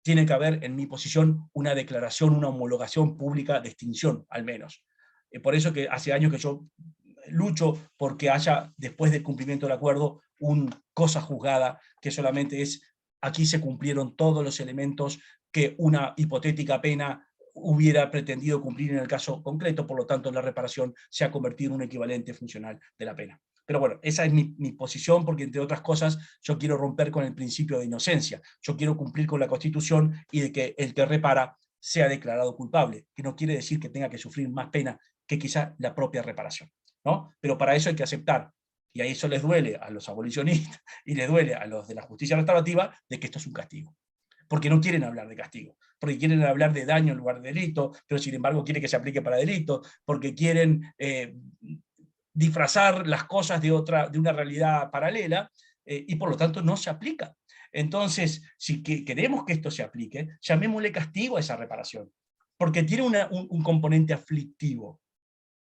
tiene que haber, en mi posición, una declaración, una homologación pública de extinción, al menos. Por eso que hace años que yo lucho porque haya, después del cumplimiento del acuerdo, una cosa juzgada, que solamente es, aquí se cumplieron todos los elementos que una hipotética pena hubiera pretendido cumplir en el caso concreto, por lo tanto la reparación se ha convertido en un equivalente funcional de la pena. Pero bueno, esa es mi posición, porque entre otras cosas yo quiero romper con el principio de inocencia, yo quiero cumplir con la Constitución y de que el que repara sea declarado culpable, que no quiere decir que tenga que sufrir más pena que quizá la propia reparación, ¿no? Pero para eso hay que aceptar, y a eso les duele a los abolicionistas y les duele a los de la justicia restaurativa, de que esto es un castigo. Porque no quieren hablar de castigo, porque quieren hablar de daño en lugar de delito, pero sin embargo quieren que se aplique para delito, porque quieren disfrazar las cosas de una realidad paralela, y por lo tanto no se aplica. Entonces, si queremos que esto se aplique, llamémosle castigo a esa reparación, porque tiene un componente aflictivo.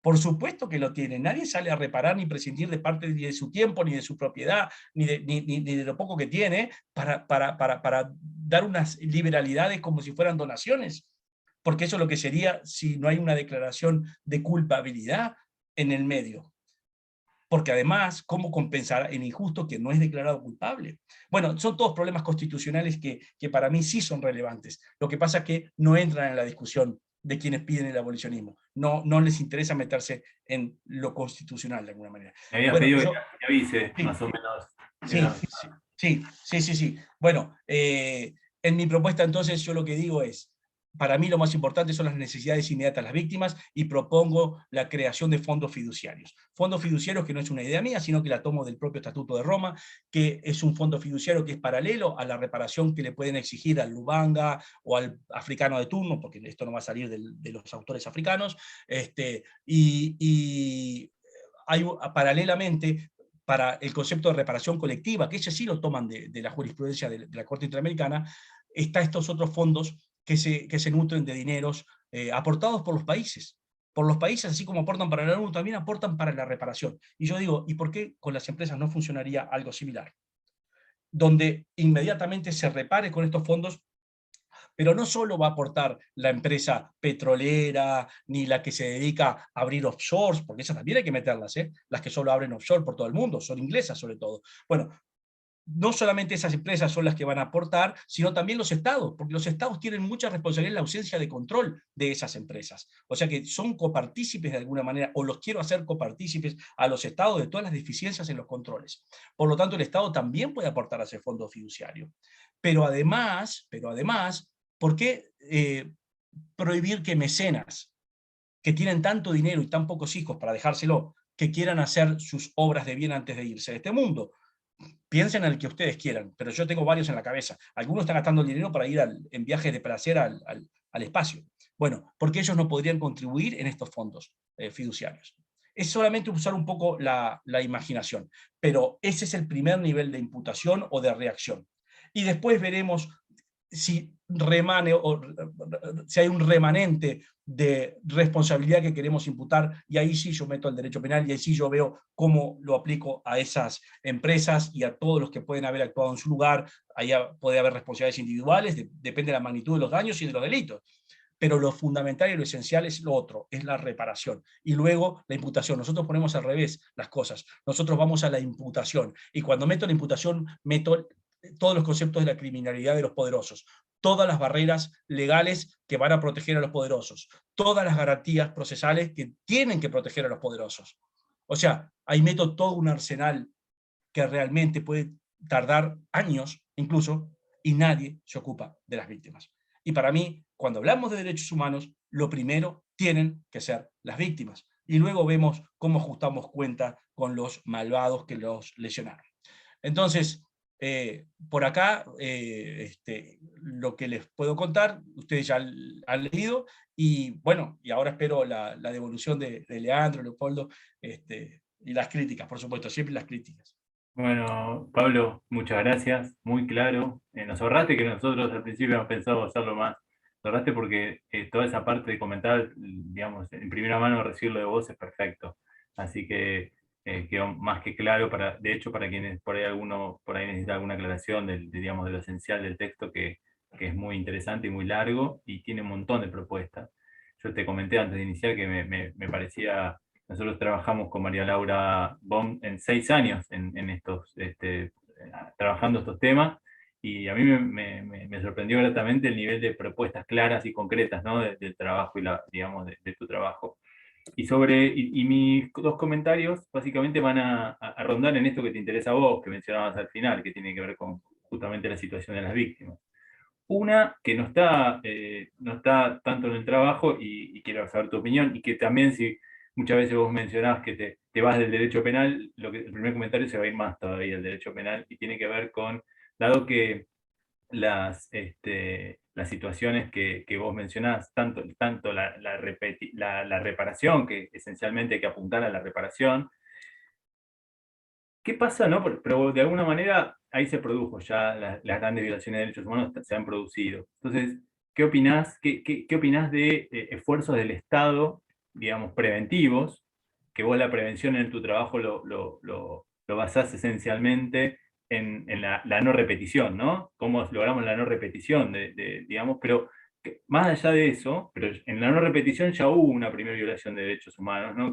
Por supuesto que lo tiene. Nadie sale a reparar ni prescindir de parte ni de su tiempo, ni de su propiedad, ni de lo poco que tiene, para dar unas liberalidades como si fueran donaciones. Porque eso es lo que sería si no hay una declaración de culpabilidad en el medio. Porque además, ¿cómo compensar el injusto que no es declarado culpable? Bueno, son todos problemas constitucionales que para mí sí son relevantes. Lo que pasa es que no entran en la discusión de quienes piden el abolicionismo. No les interesa meterse en lo constitucional de alguna manera. Me habías Bueno, pedido yo, que avise, sí, más o menos. sí, sí. Bueno, en mi propuesta entonces yo lo que digo es, para mí lo más importante son las necesidades inmediatas de las víctimas y propongo la creación de fondos fiduciarios. Fondos fiduciarios que no es una idea mía, sino que la tomo del propio Estatuto de Roma, que es un fondo fiduciario que es paralelo a la reparación que le pueden exigir al Lubanga o al africano de turno, porque esto no va a salir de los autores africanos, y hay paralelamente para el concepto de reparación colectiva, que ese sí lo toman de la jurisprudencia de la Corte Interamericana, está estos otros fondos que se nutren de dineros aportados por los países. Por los países, así como aportan para la ONU, también aportan para la reparación. Y yo digo, ¿y por qué con las empresas no funcionaría algo similar? Donde inmediatamente se repare con estos fondos, pero no solo va a aportar la empresa petrolera, ni la que se dedica a abrir offshores, porque esas también hay que meterlas, las que solo abren offshore por todo el mundo, son inglesas sobre todo. Bueno, no solamente esas empresas son las que van a aportar, sino también los estados, porque los estados tienen mucha responsabilidad en la ausencia de control de esas empresas. O sea que son copartícipes de alguna manera, o los quiero hacer copartícipes a los estados de todas las deficiencias en los controles. Por lo tanto, el estado también puede aportar a ese fondo fiduciario. Pero además, ¿por qué prohibir que mecenas, que tienen tanto dinero y tan pocos hijos para dejárselo, que quieran hacer sus obras de bien antes de irse de este mundo? Piensen en el que ustedes quieran, pero yo tengo varios en la cabeza. Algunos están gastando el dinero para ir en viajes de placer al espacio. Bueno, ¿por qué ellos no podrían contribuir en estos fondos fiduciarios? Es solamente usar un poco la imaginación, pero ese es el primer nivel de imputación o de reacción. Y después veremos si si hay un remanente de responsabilidad que queremos imputar, y ahí sí yo meto el derecho penal, y ahí sí yo veo cómo lo aplico a esas empresas y a todos los que pueden haber actuado en su lugar. Ahí puede haber responsabilidades individuales, depende de la magnitud de los daños y de los delitos. Pero lo fundamental y lo esencial es lo otro, es la reparación. Y luego la imputación. Nosotros ponemos al revés las cosas. Nosotros vamos a la imputación. Y cuando meto la imputación, meto todos los conceptos de la criminalidad de los poderosos, todas las barreras legales que van a proteger a los poderosos, todas las garantías procesales que tienen que proteger a los poderosos. O sea, ahí meto todo un arsenal que realmente puede tardar años incluso, y nadie se ocupa de las víctimas. Y para mí, cuando hablamos de derechos humanos, lo primero tienen que ser las víctimas. Y luego vemos cómo ajustamos cuenta con los malvados que los lesionaron. Entonces, por acá, lo que les puedo contar, ustedes ya han leído, y bueno, y ahora espero la devolución de Leandro, Leopoldo, y las críticas, por supuesto, siempre las críticas. Bueno, Pablo, muchas gracias, muy claro. Nos ahorraste, que nosotros al principio hemos pensado hacerlo más. Nos ahorraste porque toda esa parte de comentar, digamos, en primera mano recibirlo de vos es perfecto. Así que quedó más que claro, de hecho, para quienes por ahí alguno por ahí necesita alguna aclaración digamos, de lo esencial del texto, que es muy interesante y muy largo y tiene un montón de propuestas. Yo te comenté antes de iniciar que me parecía. Nosotros trabajamos con María Laura Bohm en 6 años en estos, trabajando estos temas, y a mí me sorprendió gratamente el nivel de propuestas claras y concretas, ¿no? Del trabajo y digamos, de tu trabajo. Y mis dos comentarios básicamente van a rondar en esto que te interesa a vos, que mencionabas al final, que tiene que ver con justamente la situación de las víctimas. Una que no está tanto en el trabajo, y quiero saber tu opinión, y que también, si muchas veces vos mencionás que te vas del derecho penal, el primer comentario se va a ir más todavía del derecho penal, y tiene que ver con, dado que las situaciones que vos mencionás, tanto la reparación, que esencialmente hay que apuntar a la reparación. ¿Qué pasa, no? Pero de alguna manera ahí se produjo ya, las grandes violaciones de derechos humanos se han producido. Entonces, ¿qué opinás, qué opinás de esfuerzos del Estado, digamos, preventivos, que vos la prevención en tu trabajo lo basás esencialmente en la no repetición, ¿no? ¿Cómo logramos la no repetición, digamos, pero más allá de eso, pero en la no repetición ya hubo una primera violación de derechos humanos, ¿no?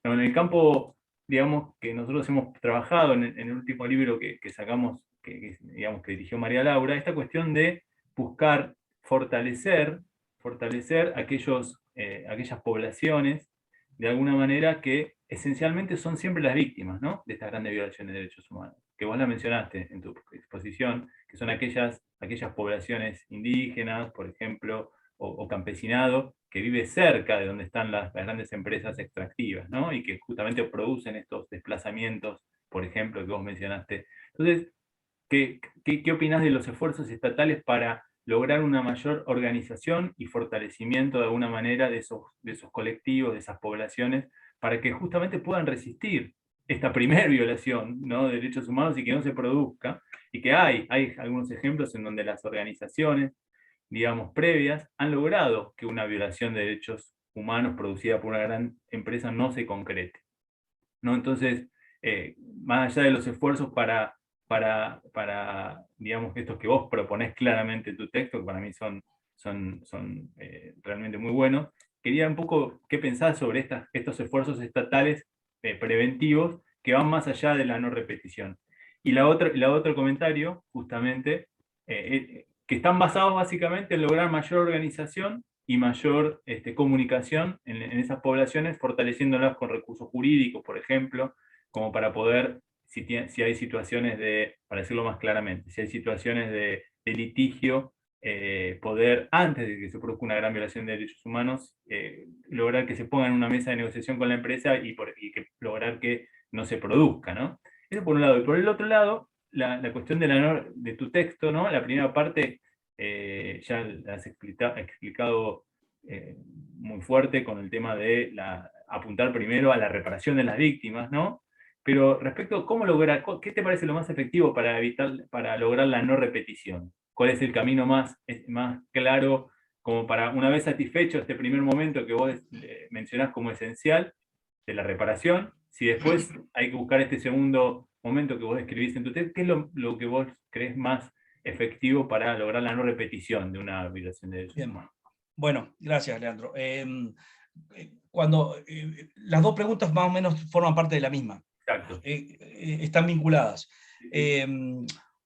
No, en el campo, digamos, que nosotros hemos trabajado en el último libro que sacamos, digamos, que dirigió María Laura, esta cuestión de buscar fortalecer aquellas poblaciones, de alguna manera, que esencialmente son siempre las víctimas, ¿no? De estas grandes violaciones de derechos humanos, que vos la mencionaste en tu exposición, que son aquellas poblaciones indígenas, por ejemplo, o campesinado, que vive cerca de donde están las grandes empresas extractivas, ¿no? Y que justamente producen estos desplazamientos, por ejemplo, que vos mencionaste. Entonces, ¿qué opinás de los esfuerzos estatales para lograr una mayor organización y fortalecimiento de alguna manera de esos colectivos, de esas poblaciones, para que justamente puedan resistir esta primer violación, ¿no?, de derechos humanos, y que no se produzca? Y que hay algunos ejemplos en donde las organizaciones, digamos, previas, han logrado que una violación de derechos humanos producida por una gran empresa no se concrete, ¿no? Entonces, más allá de los esfuerzos para, digamos, estos que vos proponés claramente en tu texto, que para mí son realmente muy buenos, quería un poco qué pensás sobre estos esfuerzos estatales preventivos, que van más allá de la no repetición. Y el otro comentario, justamente, que están basados básicamente en lograr mayor organización y mayor comunicación en esas poblaciones, fortaleciéndolas con recursos jurídicos, por ejemplo, como para poder, si hay situaciones para decirlo más claramente, si hay situaciones de litigio, poder, antes de que se produzca una gran violación de derechos humanos, lograr que se ponga en una mesa de negociación con la empresa, y lograr que no se produzca, ¿no? Eso por un lado. Y por el otro lado, la cuestión de tu texto, ¿no? La primera parte, ya la has explicado muy fuerte, con el tema de apuntar primero a la reparación de las víctimas, ¿no? Pero respecto a cómo lograr, ¿qué te parece lo más efectivo para lograr la no repetición? ¿Cuál es el camino más claro, como para, una vez satisfecho este primer momento que vos mencionás como esencial de la reparación, si después hay que buscar este segundo momento que vos describís en tu texto, qué es lo que vos crees más efectivo para lograr la no repetición de una violación de derechos humanos? Bueno, gracias, Leandro. Cuando las dos preguntas más o menos forman parte de la misma. Exacto. Están vinculadas.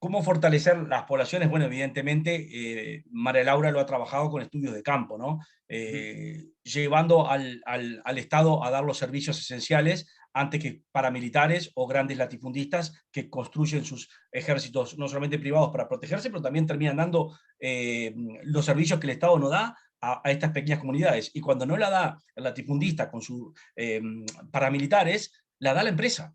¿Cómo fortalecer las poblaciones? Bueno, evidentemente, María Laura lo ha trabajado con estudios de campo, ¿no? Llevando al Estado a dar los servicios esenciales antes que paramilitares o grandes latifundistas que construyen sus ejércitos, no solamente privados para protegerse, pero también terminan dando los servicios que el Estado no da a estas pequeñas comunidades. Y cuando no la da el latifundista con sus paramilitares, la da la empresa.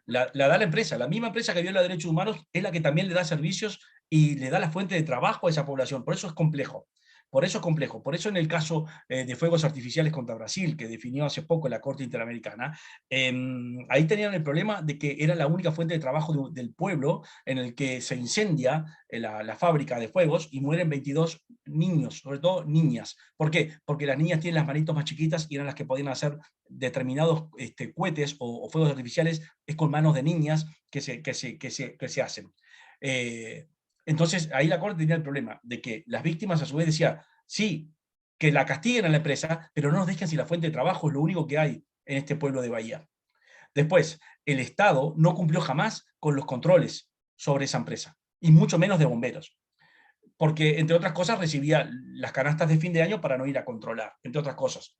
La da la empresa, la misma empresa que viola derechos humanos es la que también le da servicios y le da la fuente de trabajo a esa población. Por eso es complejo. Por eso es complejo. Por eso en el caso de fuegos artificiales contra Brasil, que definió hace poco la Corte Interamericana, ahí tenían el problema de que era la única fuente de trabajo del pueblo en el que se incendia la fábrica de fuegos y mueren 22 niños, sobre todo niñas. ¿Por qué? Porque las niñas tienen las manitos más chiquitas y eran las que podían hacer determinados cohetes o fuegos artificiales, es con manos de niñas que se hacen. Entonces, ahí la Corte tenía el problema de que las víctimas a su vez decían, sí, que la castiguen a la empresa, pero no nos dejen si la fuente de trabajo es lo único que hay en este pueblo de Bahía. Después, el Estado no cumplió jamás con los controles sobre esa empresa, y mucho menos de bomberos. Porque, entre otras cosas, recibía las canastas de fin de año para no ir a controlar, entre otras cosas.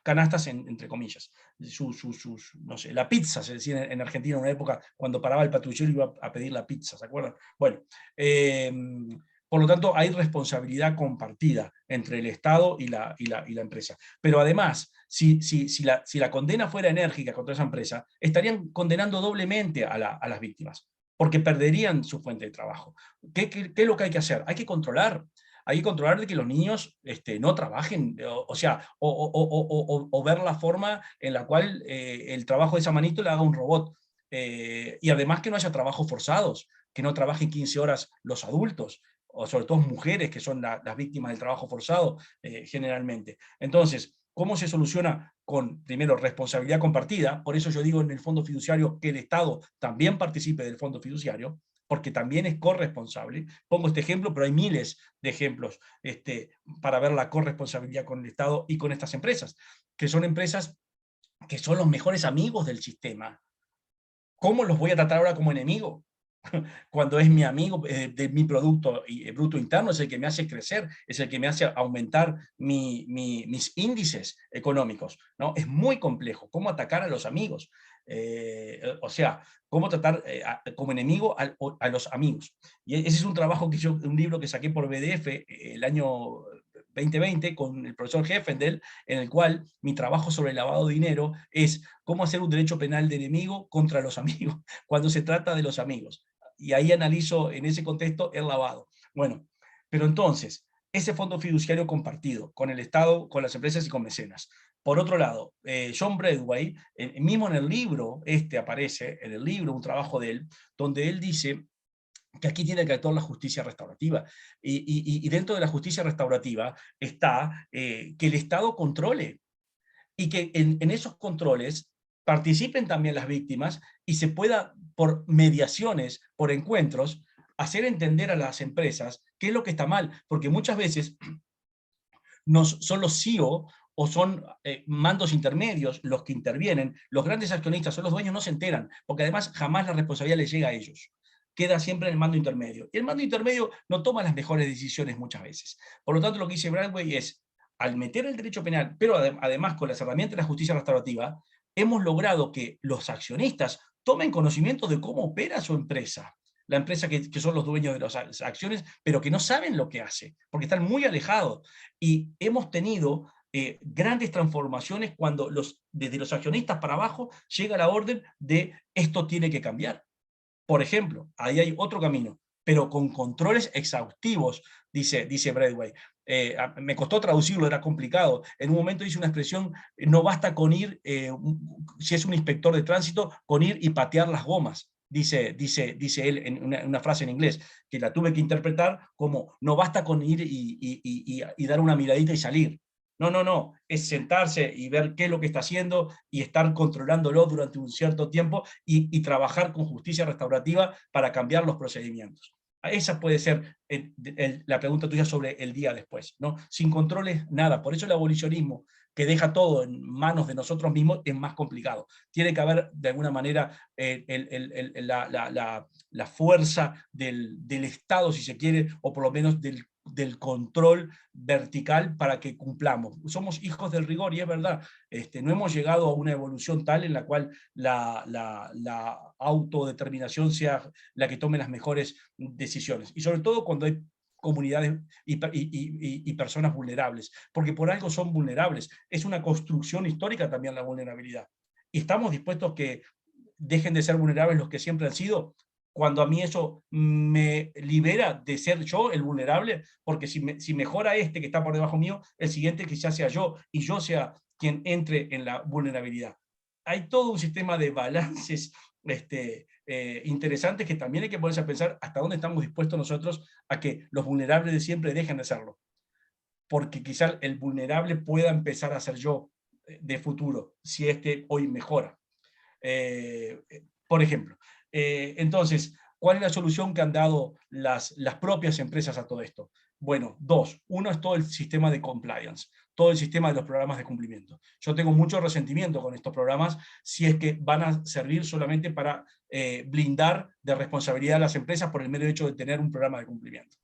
Canastas entre comillas. No sé, la pizza, se decía en Argentina en una época, cuando paraba el patrullero iba a pedir la pizza, ¿se acuerdan? Bueno, por lo tanto, hay responsabilidad compartida entre el Estado y la empresa. Pero además, si la condena fuera enérgica contra esa empresa, estarían condenando doblemente a las víctimas, porque perderían su fuente de trabajo. ¿Qué es lo que hay que hacer? Hay que controlar de que los niños no trabajen, o sea, o ver la forma en la cual el trabajo de esa manito le haga un robot. Y además que no haya trabajos forzados, que no trabajen 15 horas los adultos, o sobre todo mujeres que son las víctimas del trabajo forzado generalmente. Entonces, ¿cómo se soluciona? Con, primero, responsabilidad compartida. Por eso yo digo en el fondo fiduciario que el Estado también participe del fondo fiduciario, porque también es corresponsable. Pongo este ejemplo, pero hay miles de ejemplos para ver la corresponsabilidad con el Estado y con estas empresas, que son empresas que son los mejores amigos del sistema. ¿Cómo los voy a tratar ahora como enemigo? Cuando es mi amigo de mi producto bruto interno, es el que me hace crecer, es el que me hace aumentar mis índices económicos, ¿no? Es muy complejo cómo atacar a los amigos, o sea, cómo tratar como enemigo a los amigos. Y ese es un trabajo que un libro que saqué por BDF el año 2020 con el profesor Heffendel, en el cual mi trabajo sobre el lavado de dinero es cómo hacer un derecho penal de enemigo contra los amigos, cuando se trata de los amigos. Y ahí analizo en ese contexto el lavado. Bueno, pero entonces, ese fondo fiduciario compartido con el Estado, con las empresas y con mecenas. Por otro lado, John Bradway, mismo en el libro, aparece en el libro un trabajo de él, donde él dice que aquí tiene que actuar la justicia restaurativa. Y dentro de la justicia restaurativa está que el Estado controle y que en esos controles participen también las víctimas y se pueda, por mediaciones, por encuentros, hacer entender a las empresas qué es lo que está mal, porque muchas veces son los CEO o son mandos intermedios los que intervienen, los grandes accionistas o los dueños no se enteran, porque además jamás la responsabilidad les llega a ellos. Queda siempre en el mando intermedio. Y el mando intermedio no toma las mejores decisiones muchas veces. Por lo tanto, lo que dice Bradway es, al meter el derecho penal, pero además con las herramientas de la justicia restaurativa, hemos logrado que los accionistas tomen conocimiento de cómo opera su empresa. La empresa que son los dueños de las acciones, pero que no saben lo que hace, porque están muy alejados. Y hemos tenido grandes transformaciones cuando desde los accionistas para abajo llega la orden de esto tiene que cambiar. Por ejemplo, ahí hay otro camino, pero con controles exhaustivos, dice Bradway. Me costó traducirlo, era complicado. En un momento dice una expresión, no basta con ir, si es un inspector de tránsito, con ir y patear las gomas. Dice él en una frase en inglés, que la tuve que interpretar como, no basta con ir y dar una miradita y salir. No, es sentarse y ver qué es lo que está haciendo y estar controlándolo durante un cierto tiempo y trabajar con justicia restaurativa para cambiar los procedimientos. Esa puede ser la pregunta tuya sobre el día después, ¿no? Sin controles, nada. Por eso el abolicionismo, que deja todo en manos de nosotros mismos, es más complicado. Tiene que haber, de alguna manera, la fuerza del Estado, si se quiere, o por lo menos del control vertical para que cumplamos. Somos hijos del rigor y es verdad, no hemos llegado a una evolución tal en la cual la autodeterminación sea la que tome las mejores decisiones. Y sobre todo cuando hay comunidades y personas vulnerables, porque por algo son vulnerables. Es una construcción histórica también la vulnerabilidad. ¿Y estamos dispuestos que dejen de ser vulnerables los que siempre han sido? Cuando a mí eso me libera de ser yo el vulnerable, porque si mejora este que está por debajo mío, el siguiente quizás sea yo, y yo sea quien entre en la vulnerabilidad. Hay todo un sistema de balances interesantes que también hay que ponerse a pensar hasta dónde estamos dispuestos nosotros a que los vulnerables de siempre dejen de serlo. Porque quizás el vulnerable pueda empezar a ser yo de futuro, si hoy mejora. Por ejemplo. Entonces, ¿cuál es la solución que han dado las propias empresas a todo esto? Bueno, dos. Uno es todo el sistema de compliance, todo el sistema de los programas de cumplimiento. Yo tengo mucho resentimiento con estos programas si es que van a servir solamente para blindar de responsabilidad a las empresas por el mero hecho de tener un programa de cumplimiento.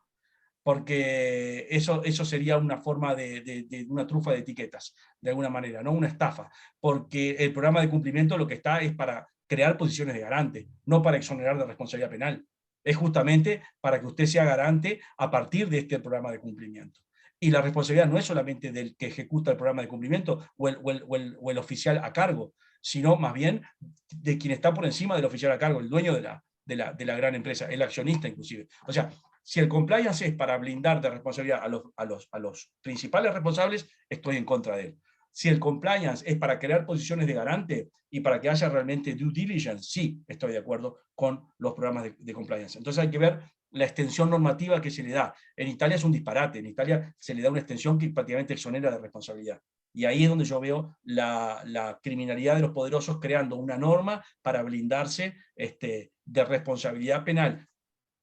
Porque eso sería una forma de una trufa de etiquetas, de alguna manera, ¿no? Una estafa, porque el programa de cumplimiento lo que está es para crear posiciones de garante, no para exonerar de responsabilidad penal. Es justamente para que usted sea garante a partir de este programa de cumplimiento. Y la responsabilidad no es solamente del que ejecuta el programa de cumplimiento o el oficial a cargo, sino más bien de quien está por encima del oficial a cargo, el dueño de la gran empresa, el accionista inclusive. O sea, si el compliance es para blindar de responsabilidad a los principales responsables, estoy en contra de él. Si el compliance es para crear posiciones de garante y para que haya realmente due diligence, sí, estoy de acuerdo con los programas de compliance. Entonces hay que ver la extensión normativa que se le da. En Italia es un disparate. En Italia se le da una extensión que prácticamente exonera de responsabilidad. Y ahí es donde yo veo la criminalidad de los poderosos creando una norma para blindarse de responsabilidad penal.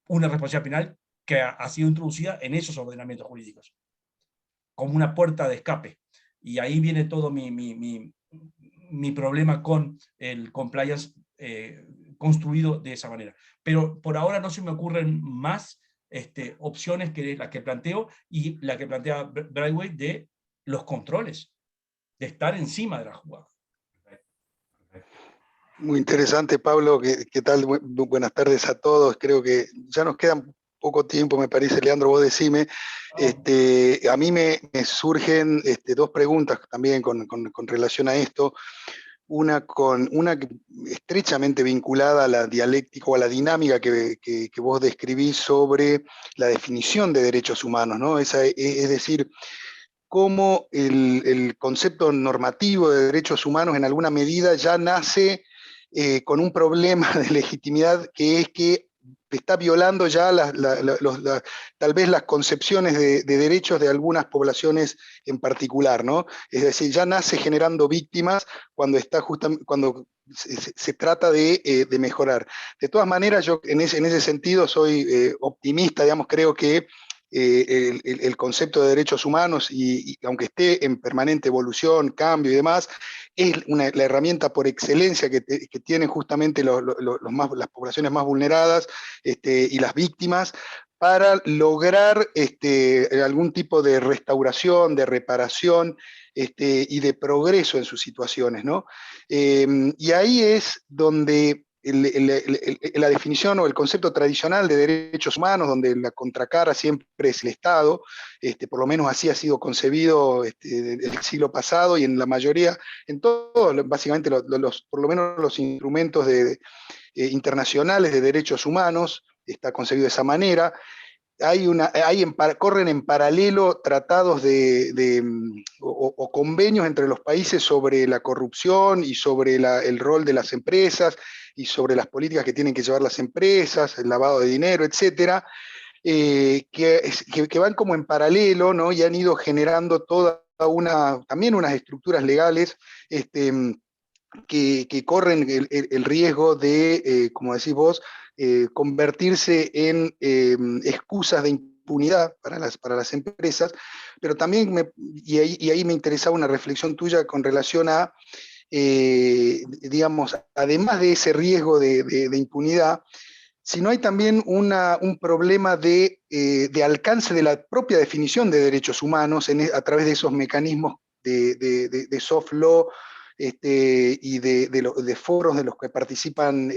Una responsabilidad penal que ha sido introducida en esos ordenamientos jurídicos, como una puerta de escape. Y ahí viene todo mi problema con el compliance construido de esa manera. Pero por ahora no se me ocurren más opciones que la que planteo y la que plantea Brightway de los controles, de estar encima de la jugada. Muy interesante, Pablo. ¿Qué tal? Buenas tardes a todos. Creo que ya nos quedan poco tiempo, me parece, Leandro, vos decime. A mí me surgen dos preguntas también con relación a esto. Una estrechamente vinculada a la dialéctica o a la dinámica que vos describís sobre la definición de derechos humanos, ¿no? Es decir, cómo el concepto normativo de derechos humanos en alguna medida ya nace con un problema de legitimidad, que es que está violando ya tal vez las concepciones de derechos de algunas poblaciones en particular, ¿no? Es decir, ya nace generando víctimas cuando se trata de mejorar. De todas maneras, yo en ese sentido soy optimista, digamos, creo que el concepto de derechos humanos, y aunque esté en permanente evolución, cambio y demás, es la herramienta por excelencia que tienen justamente las poblaciones más vulneradas y las víctimas para lograr algún tipo de restauración, de reparación y de progreso en sus situaciones, ¿no? Y ahí es donde la definición o el concepto tradicional de derechos humanos, donde la contracara siempre es el Estado, por lo menos así ha sido concebido el siglo pasado, y en la mayoría, en todos, básicamente, por lo menos los instrumentos internacionales de derechos humanos, está concebido de esa manera. Corren en paralelo tratados o convenios entre los países sobre la corrupción y sobre el rol de las empresas y sobre las políticas que tienen que llevar las empresas, el lavado de dinero, etcétera, que van como en paralelo, ¿no? Y han ido generando también unas estructuras legales que corren el riesgo de, como decís vos, convertirse en excusas de impunidad para las empresas, pero también, y ahí me interesaba una reflexión tuya con relación a, digamos, además de ese riesgo de impunidad, si no hay también un problema de alcance de la propia definición de derechos humanos a través de esos mecanismos de soft law, y de foros de los que participan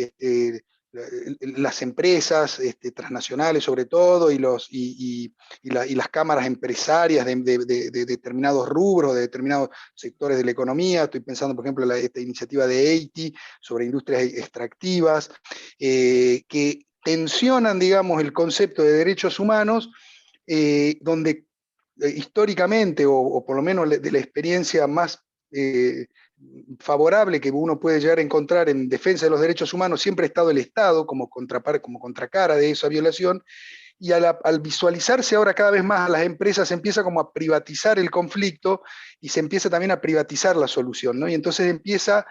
las empresas transnacionales sobre todo, y las cámaras empresarias de determinados rubros, de determinados sectores de la economía. Estoy pensando, por ejemplo, esta iniciativa de EITI sobre industrias extractivas, que tensionan, digamos, el concepto de derechos humanos, donde históricamente, o por lo menos de la experiencia más favorable que uno puede llegar a encontrar en defensa de los derechos humanos, siempre ha estado el Estado como contracara de esa violación, y al visualizarse ahora cada vez más a las empresas, se empieza como a privatizar el conflicto y se empieza también a privatizar la solución, ¿no? Y entonces empieza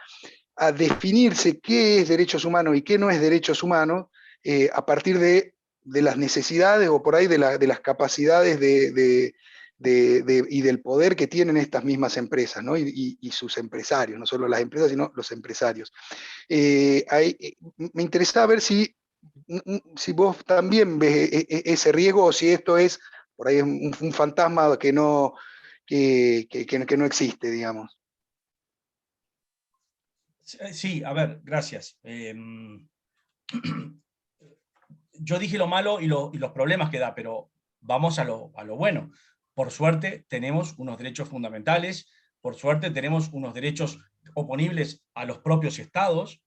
a definirse qué es derechos humanos y qué no es derechos humanos, a partir de las necesidades o por ahí de las capacidades y del poder que tienen estas mismas empresas, ¿no? Y sus empresarios, no solo las empresas, sino los empresarios. Me interesaba ver si vos también ves ese riesgo, o si esto es por ahí un fantasma que no existe, digamos. Sí, a ver, gracias. Yo dije lo malo y los problemas que da, pero vamos a lo bueno. Por suerte tenemos unos derechos fundamentales, por suerte tenemos unos derechos oponibles a los propios estados,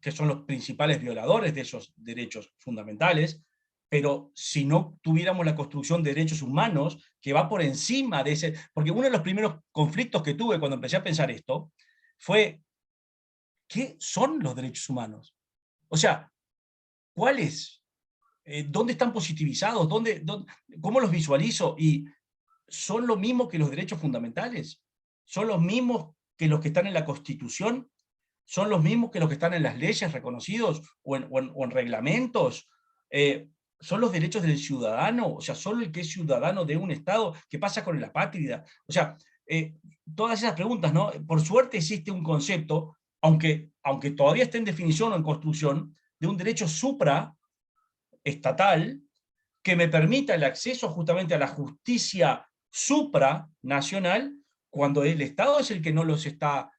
que son los principales violadores de esos derechos fundamentales, pero si no tuviéramos la construcción de derechos humanos que va por encima de ese... Porque uno de los primeros conflictos que tuve cuando empecé a pensar esto fue, ¿qué son los derechos humanos? O sea, ¿cuáles? ¿Dónde están positivizados? ¿Cómo los visualizo? Y son lo mismo que los derechos fundamentales, son los mismos que los que están en la Constitución, son los mismos que los que están en las leyes reconocidos o en reglamentos, son los derechos del ciudadano, o sea, solo el que es ciudadano de un Estado. ¿Qué pasa con el apátrida? O sea, todas esas preguntas, ¿no? Por suerte existe un concepto, aunque todavía esté en definición o en construcción, de un derecho supraestatal que me permita el acceso justamente a la justicia supranacional cuando el Estado es el que no los está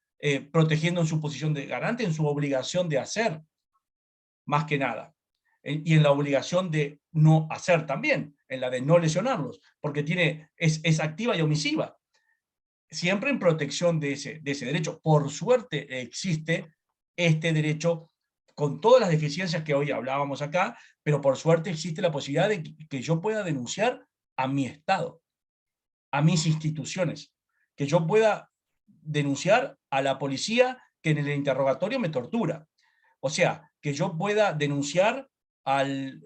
protegiendo en su posición de garante, en su obligación de hacer, más que nada. Y en la obligación de no hacer también, en la de no lesionarlos, porque es activa y omisiva. Siempre en protección de ese derecho. Por suerte existe este derecho con todas las deficiencias que hoy hablábamos acá, pero por suerte existe la posibilidad de que yo pueda denunciar a mi Estado, a mis instituciones, que yo pueda denunciar a la policía que en el interrogatorio me tortura. O sea, que yo pueda denunciar al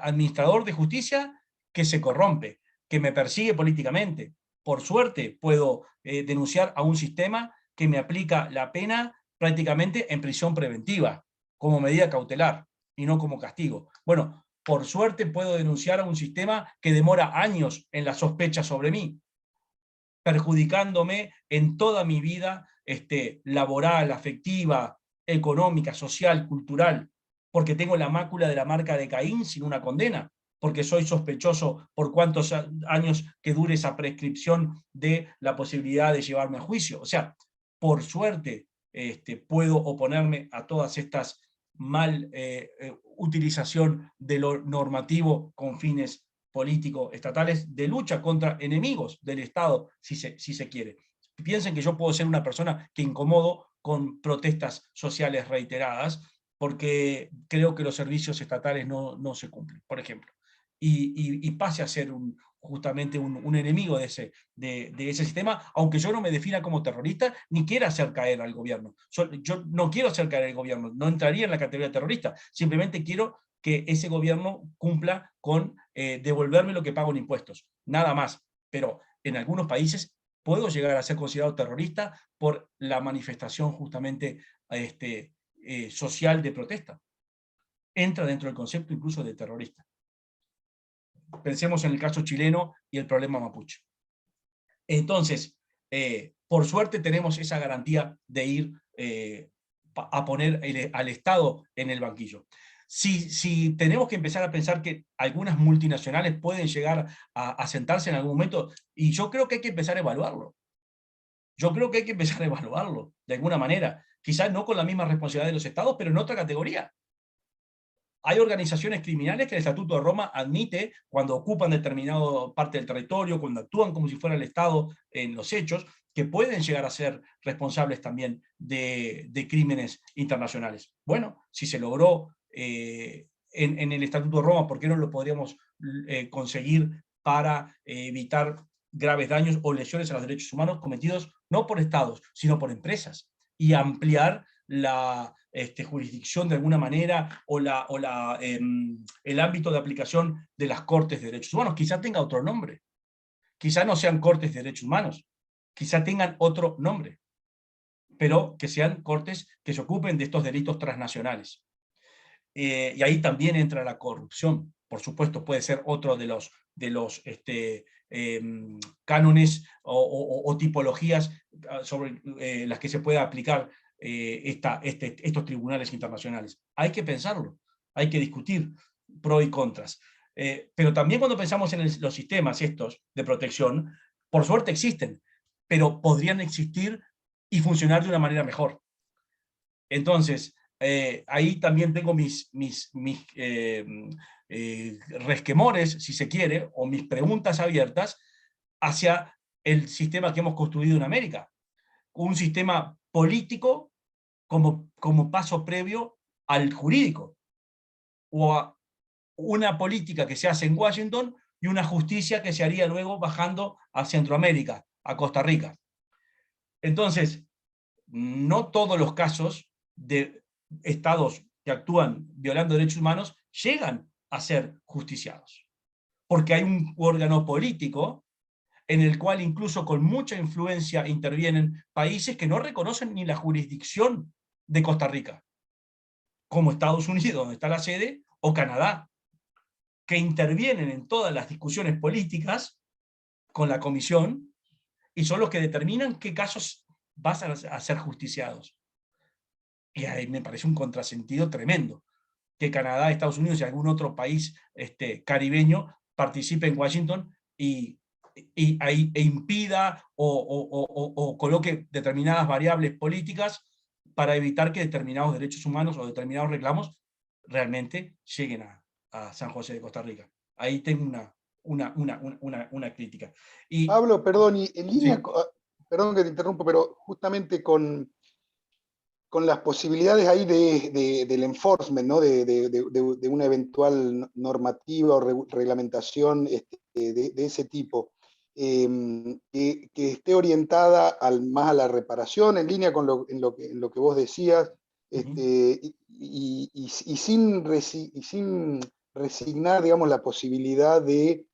administrador de justicia que se corrompe, que me persigue políticamente. Por suerte puedo denunciar a un sistema que me aplica la pena prácticamente en prisión preventiva, como medida cautelar y no como castigo. Bueno, por suerte puedo denunciar a un sistema que demora años en la sospecha sobre mí, perjudicándome en toda mi vida laboral, afectiva, económica, social, cultural, porque tengo la mácula de la marca de Caín sin una condena, porque soy sospechoso por cuántos años que dure esa prescripción de la posibilidad de llevarme a juicio. O sea, por suerte puedo oponerme a todas estas mal utilización de lo normativo con fines políticos estatales de lucha contra enemigos del Estado, si se quiere. Piensen que yo puedo ser una persona que incomodo con protestas sociales reiteradas, porque creo que los servicios estatales no se cumplen, por ejemplo. Y pase a ser justamente un enemigo de ese sistema, aunque yo no me defina como terrorista, ni quiera hacer caer al gobierno. Yo no quiero hacer caer al gobierno, no entraría en la categoría terrorista, simplemente quiero que ese gobierno cumpla con devolverme lo que pago en impuestos, nada más. Pero en algunos países puedo llegar a ser considerado terrorista por la manifestación justamente social de protesta. Entra dentro del concepto incluso de terrorista. Pensemos en el caso chileno y el problema mapuche. Entonces, por suerte tenemos esa garantía de ir a poner al Estado en el banquillo. Si tenemos que empezar a pensar que algunas multinacionales pueden llegar a sentarse en algún momento, y yo creo que hay que empezar a evaluarlo. Yo creo que hay que empezar a evaluarlo, de alguna manera. Quizás no con la misma responsabilidad de los estados, pero en otra categoría. Hay organizaciones criminales que el Estatuto de Roma admite cuando ocupan determinada parte del territorio, cuando actúan como si fuera el Estado en los hechos, que pueden llegar a ser responsables también de crímenes internacionales. Bueno, si se logró en el Estatuto de Roma, ¿por qué no lo podríamos conseguir para evitar graves daños o lesiones a los derechos humanos cometidos no por estados, sino por empresas? Y ampliar la jurisdicción de alguna manera o el ámbito de aplicación de las Cortes de Derechos Humanos. Quizá tenga otro nombre. Quizá no sean Cortes de Derechos Humanos. Quizá tengan otro nombre. Pero que sean cortes que se ocupen de estos delitos transnacionales. Y ahí también entra la corrupción. Por supuesto, puede ser otro de los cánones o tipologías sobre las que se puede aplicar estos tribunales internacionales. Hay que pensarlo, hay que discutir pros y contras. Pero también cuando pensamos en los sistemas estos de protección, por suerte existen, pero podrían existir y funcionar de una manera mejor. Entonces, ahí también tengo mis resquemores, si se quiere, o mis preguntas abiertas hacia el sistema que hemos construido en América. Un sistema político como paso previo al jurídico, o a una política que se hace en Washington y una justicia que se haría luego bajando a Centroamérica, a Costa Rica. Entonces, no todos los casos de estados que actúan violando derechos humanos llegan a ser justiciados, porque hay un órgano político en el cual incluso con mucha influencia intervienen países que no reconocen ni la jurisdicción de Costa Rica, como Estados Unidos, donde está la sede, o Canadá, que intervienen en todas las discusiones políticas con la Comisión y son los que determinan qué casos van a ser justiciados. Y ahí me parece un contrasentido tremendo que Canadá, Estados Unidos y algún otro país caribeño participe en Washington e impida o coloque determinadas variables políticas para evitar que determinados derechos humanos o determinados reclamos realmente lleguen a San José de Costa Rica. Ahí tengo una crítica. Y, Pablo, perdón, y en línea, sí. Perdón que te interrumpo, pero justamente con las posibilidades ahí del enforcement, ¿no? de una eventual normativa o reglamentación de ese tipo, que esté orientada más a la reparación, en línea con en lo que vos decías, y sin resignar, digamos, la posibilidad de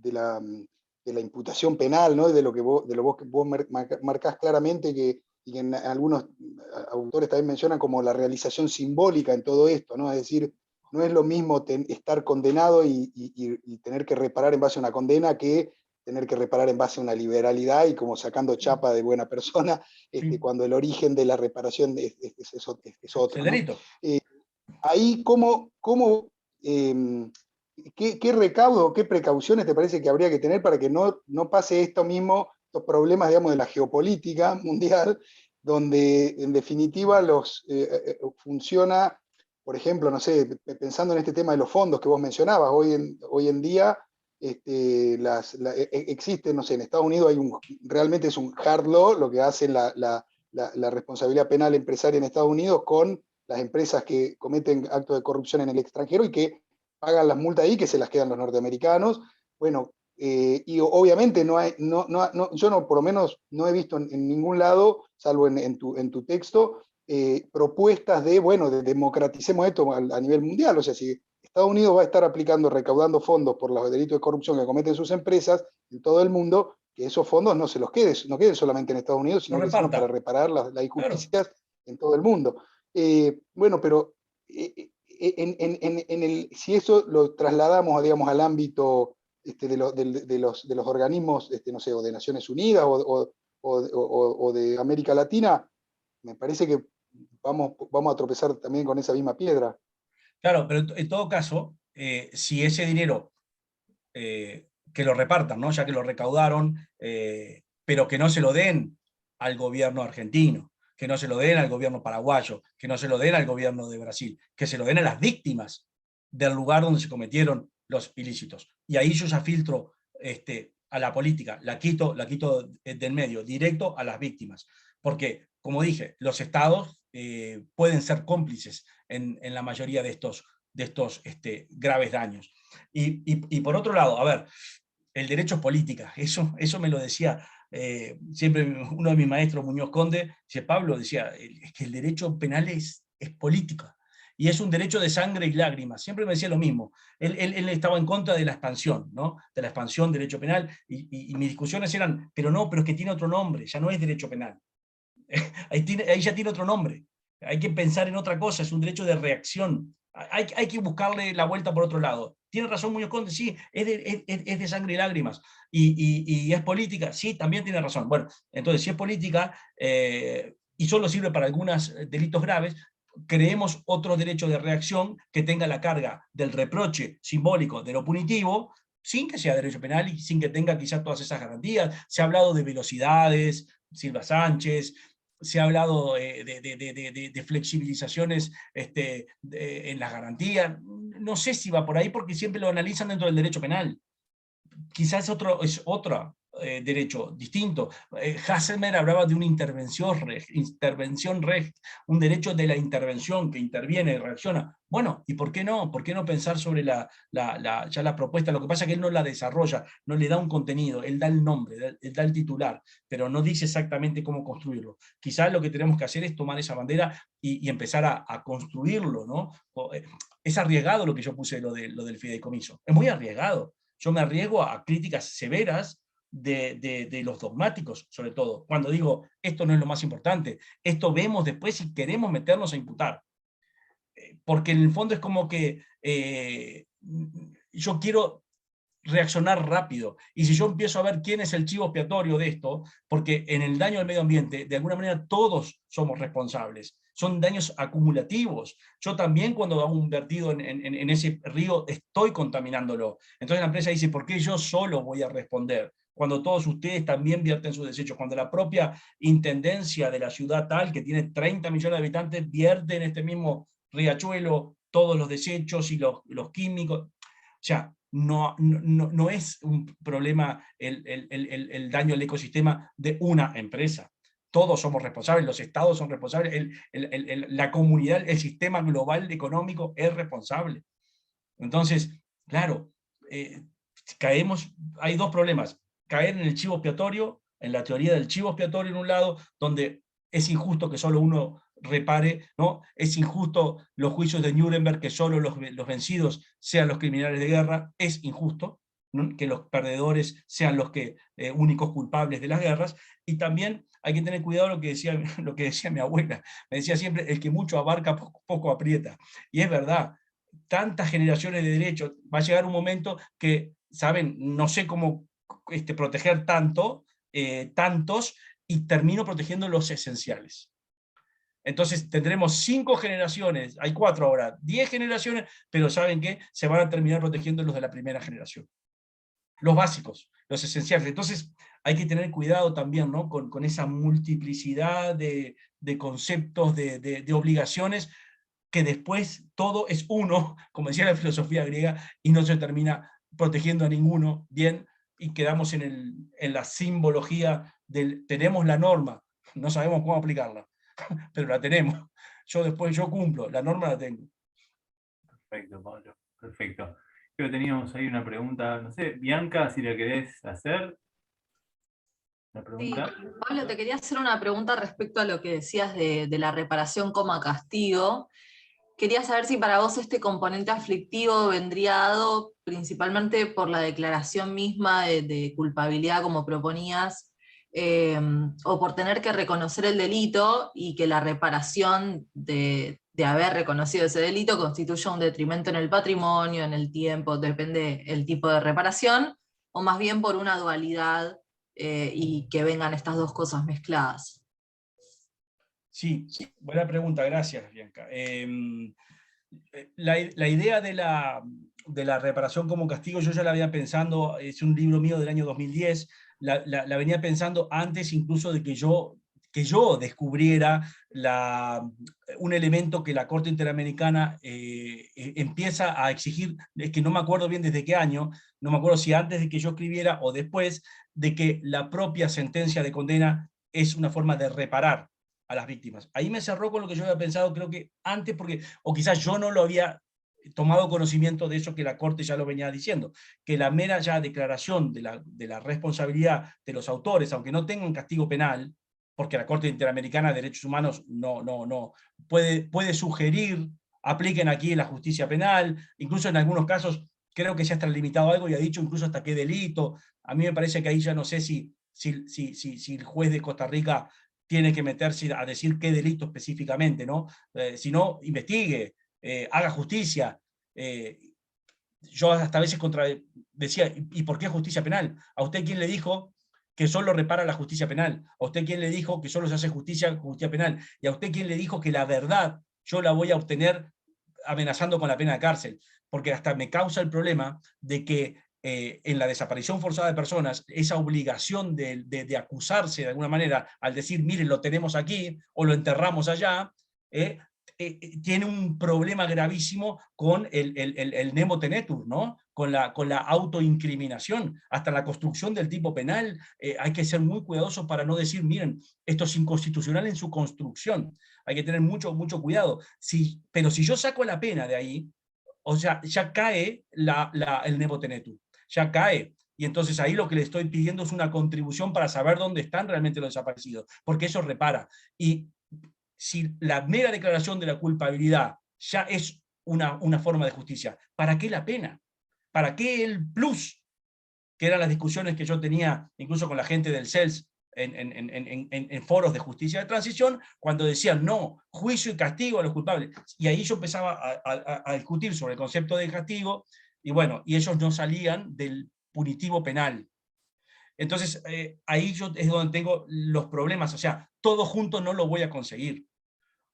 la imputación penal, ¿no? De lo que vos marcás claramente, y que en algunos autores también mencionan como la realización simbólica en todo esto, ¿no? Es decir, no es lo mismo estar condenado y tener que reparar en base a una condena que tener que reparar en base a una liberalidad y como sacando chapa de buena persona, cuando el origen de la reparación es otro, ¿no? Ahí, ¿qué recaudo, qué precauciones te parece que habría que tener para que no pase esto mismo, estos problemas, digamos, de la geopolítica mundial, donde en definitiva funciona, por ejemplo, no sé, pensando en este tema de los fondos que vos mencionabas, hoy en día existe, no sé, en Estados Unidos realmente es un hard law lo que hace la responsabilidad penal empresaria en Estados Unidos con las empresas que cometen actos de corrupción en el extranjero y que pagan las multas ahí, que se las quedan los norteamericanos. Bueno, y obviamente yo por lo menos no he visto en ningún lado, salvo en tu texto, propuestas de democraticemos esto a nivel mundial. O sea, si Estados Unidos va a estar recaudando fondos por los delitos de corrupción que cometen sus empresas en todo el mundo, que esos fondos no queden solamente en Estados Unidos, sino que sirvan para reparar las injusticias en todo el mundo. Bueno, pero si eso lo trasladamos, digamos, al ámbito de los organismos, no sé, o de Naciones Unidas o de América Latina, me parece que vamos a tropezar también con esa misma piedra. Claro, pero en todo caso, si ese dinero que lo repartan, ¿no? Ya que lo recaudaron, pero que no se lo den al gobierno argentino, que no se lo den al gobierno paraguayo, que no se lo den al gobierno de Brasil, que se lo den a las víctimas del lugar donde se cometieron los ilícitos. Y ahí yo ya filtro a la política, la quito del medio, directo a las víctimas. Porque, como dije, los estados pueden ser cómplices en la mayoría de estos graves daños. Y por otro lado, a ver, el derecho es política, eso me lo decía siempre uno de mis maestros, Muñoz Conde, dice, Pablo, decía, es que el derecho penal es política, y es un derecho de sangre y lágrimas, siempre me decía lo mismo, él estaba en contra de la expansión, ¿no? De la expansión del derecho penal, y mis discusiones eran, pero es que tiene otro nombre, ya no es derecho penal, ahí ya tiene otro nombre, hay que pensar en otra cosa, es un derecho de reacción, hay que buscarle la vuelta por otro lado. Tiene razón Muñoz Conde, sí, es de sangre y lágrimas. Y es política, sí, también tiene razón. Bueno, entonces, si es política y solo sirve para algunos delitos graves, creemos otro derecho de reacción que tenga la carga del reproche simbólico de lo punitivo, sin que sea derecho penal y sin que tenga quizás todas esas garantías. Se ha hablado de velocidades, Silva Sánchez, se ha hablado de flexibilizaciones en las garantías. No sé si va por ahí porque siempre lo analizan dentro del derecho penal. Quizás es otro derecho distinto. Hasselmer hablaba de una intervención un derecho de la intervención que interviene y reacciona. Bueno, ¿y por qué no? ¿Por qué no pensar sobre ya la propuesta? Lo que pasa es que él no la desarrolla, no le da un contenido, él da el nombre, él da el titular, pero no dice exactamente cómo construirlo. Quizás lo que tenemos que hacer es tomar esa bandera y empezar a construirlo, ¿no? Es arriesgado lo que yo puse, lo del fideicomiso. Es muy arriesgado. Yo me arriesgo a críticas severas de los dogmáticos, sobre todo, cuando digo, esto no es lo más importante, esto vemos después si queremos meternos a imputar. Porque en el fondo es como que yo quiero reaccionar rápido, y si yo empiezo a ver quién es el chivo expiatorio de esto, porque en el daño al medio ambiente, de alguna manera todos somos responsables, son daños acumulativos. Yo también cuando hago un vertido en ese río estoy contaminándolo. Entonces la empresa dice, ¿por qué yo solo voy a responder? Cuando todos ustedes también vierten sus desechos, cuando la propia intendencia de la ciudad tal, que tiene 30 millones de habitantes, vierte en este mismo riachuelo todos los desechos y los químicos. O sea, no es un problema el daño al ecosistema de una empresa. Todos somos responsables, los estados son responsables, la comunidad, el sistema global económico es responsable. Entonces, claro, hay dos problemas. Caer en el chivo expiatorio, en la teoría del chivo expiatorio en un lado, donde es injusto que solo uno repare, ¿no? Es injusto los juicios de Nuremberg, que solo los vencidos sean los criminales de guerra, es injusto, ¿no? Que los perdedores sean los únicos culpables de las guerras, y también hay que tener cuidado lo que decía mi abuela, me decía siempre, el que mucho abarca, poco aprieta, y es verdad, tantas generaciones de derechos, va a llegar un momento que, saben, no sé cómo proteger tantos, y termino protegiendo los esenciales. Entonces tendremos 5 generaciones, hay 4 ahora, 10 generaciones, pero ¿saben qué? Se van a terminar protegiendo los de la primera generación. Los básicos, los esenciales. Entonces hay que tener cuidado también, ¿no? con esa multiplicidad de conceptos, de obligaciones, que después todo es uno, como decía la filosofía griega, y no se termina protegiendo a ninguno bien, y quedamos en la simbología del tenemos la norma, no sabemos cómo aplicarla, pero la tenemos. Yo cumplo, la norma la tengo. Perfecto, Pablo. Perfecto. Creo que teníamos ahí una pregunta, no sé, Bianca, si la querés hacer. ¿La pregunta? Sí, Pablo, te quería hacer una pregunta respecto a lo que decías de la reparación como castigo. Quería saber si para vos este componente aflictivo vendría dado principalmente por la declaración misma de culpabilidad, como proponías, o por tener que reconocer el delito y que la reparación de de haber reconocido ese delito constituya un detrimento en el patrimonio, en el tiempo, depende el tipo de reparación, o más bien por una dualidad y que vengan estas dos cosas mezcladas. Sí, buena pregunta, gracias, Bianca. La idea de la reparación como castigo, yo ya la venía pensando, es un libro mío del año 2010, la venía pensando antes incluso de que yo descubriera un elemento que la Corte Interamericana empieza a exigir, es que no me acuerdo bien desde qué año, no me acuerdo si antes de que yo escribiera o después, de que la propia sentencia de condena es una forma de reparar a las víctimas. Ahí me cerró con lo que yo había pensado, creo que antes, porque, o quizás yo no lo había tomado conocimiento de eso que la Corte ya lo venía diciendo, que la mera ya declaración de la responsabilidad de los autores, aunque no tengan castigo penal, porque la Corte Interamericana de Derechos Humanos no puede sugerir, apliquen aquí la justicia penal, incluso en algunos casos creo que ya está limitado algo y ha dicho incluso hasta qué delito. A mí me parece que ahí ya no sé si el juez de Costa Rica tiene que meterse a decir qué delito específicamente, ¿no? Si no, investigue, haga justicia. Yo hasta a veces decía, ¿y por qué justicia penal? ¿A usted quién le dijo que solo repara la justicia penal? ¿A usted quién le dijo que solo se hace justicia penal? ¿Y a usted quién le dijo que la verdad yo la voy a obtener amenazando con la pena de cárcel? Porque hasta me causa el problema de que en la desaparición forzada de personas, esa obligación de acusarse de alguna manera al decir, miren, lo tenemos aquí o lo enterramos allá, tiene un problema gravísimo con el nemo tenetur, ¿no? Con la autoincriminación, hasta la construcción del tipo penal. Hay que ser muy cuidadosos para no decir, miren, esto es inconstitucional en su construcción. Hay que tener mucho cuidado. Pero si yo saco la pena de ahí, o sea, ya cae el nemo tenetur, ya cae. Y entonces ahí lo que le estoy pidiendo es una contribución para saber dónde están realmente los desaparecidos, porque eso repara. Y si la mera declaración de la culpabilidad ya es una forma de justicia, ¿para qué la pena? ¿Para qué el plus? Que eran las discusiones que yo tenía incluso con la gente del CELS en foros de justicia de transición, cuando decían no, juicio y castigo a los culpables. Y ahí yo empezaba a discutir sobre el concepto de castigo, y bueno, y ellos no salían del punitivo penal. Entonces, ahí yo es donde tengo los problemas, o sea, todo junto no lo voy a conseguir.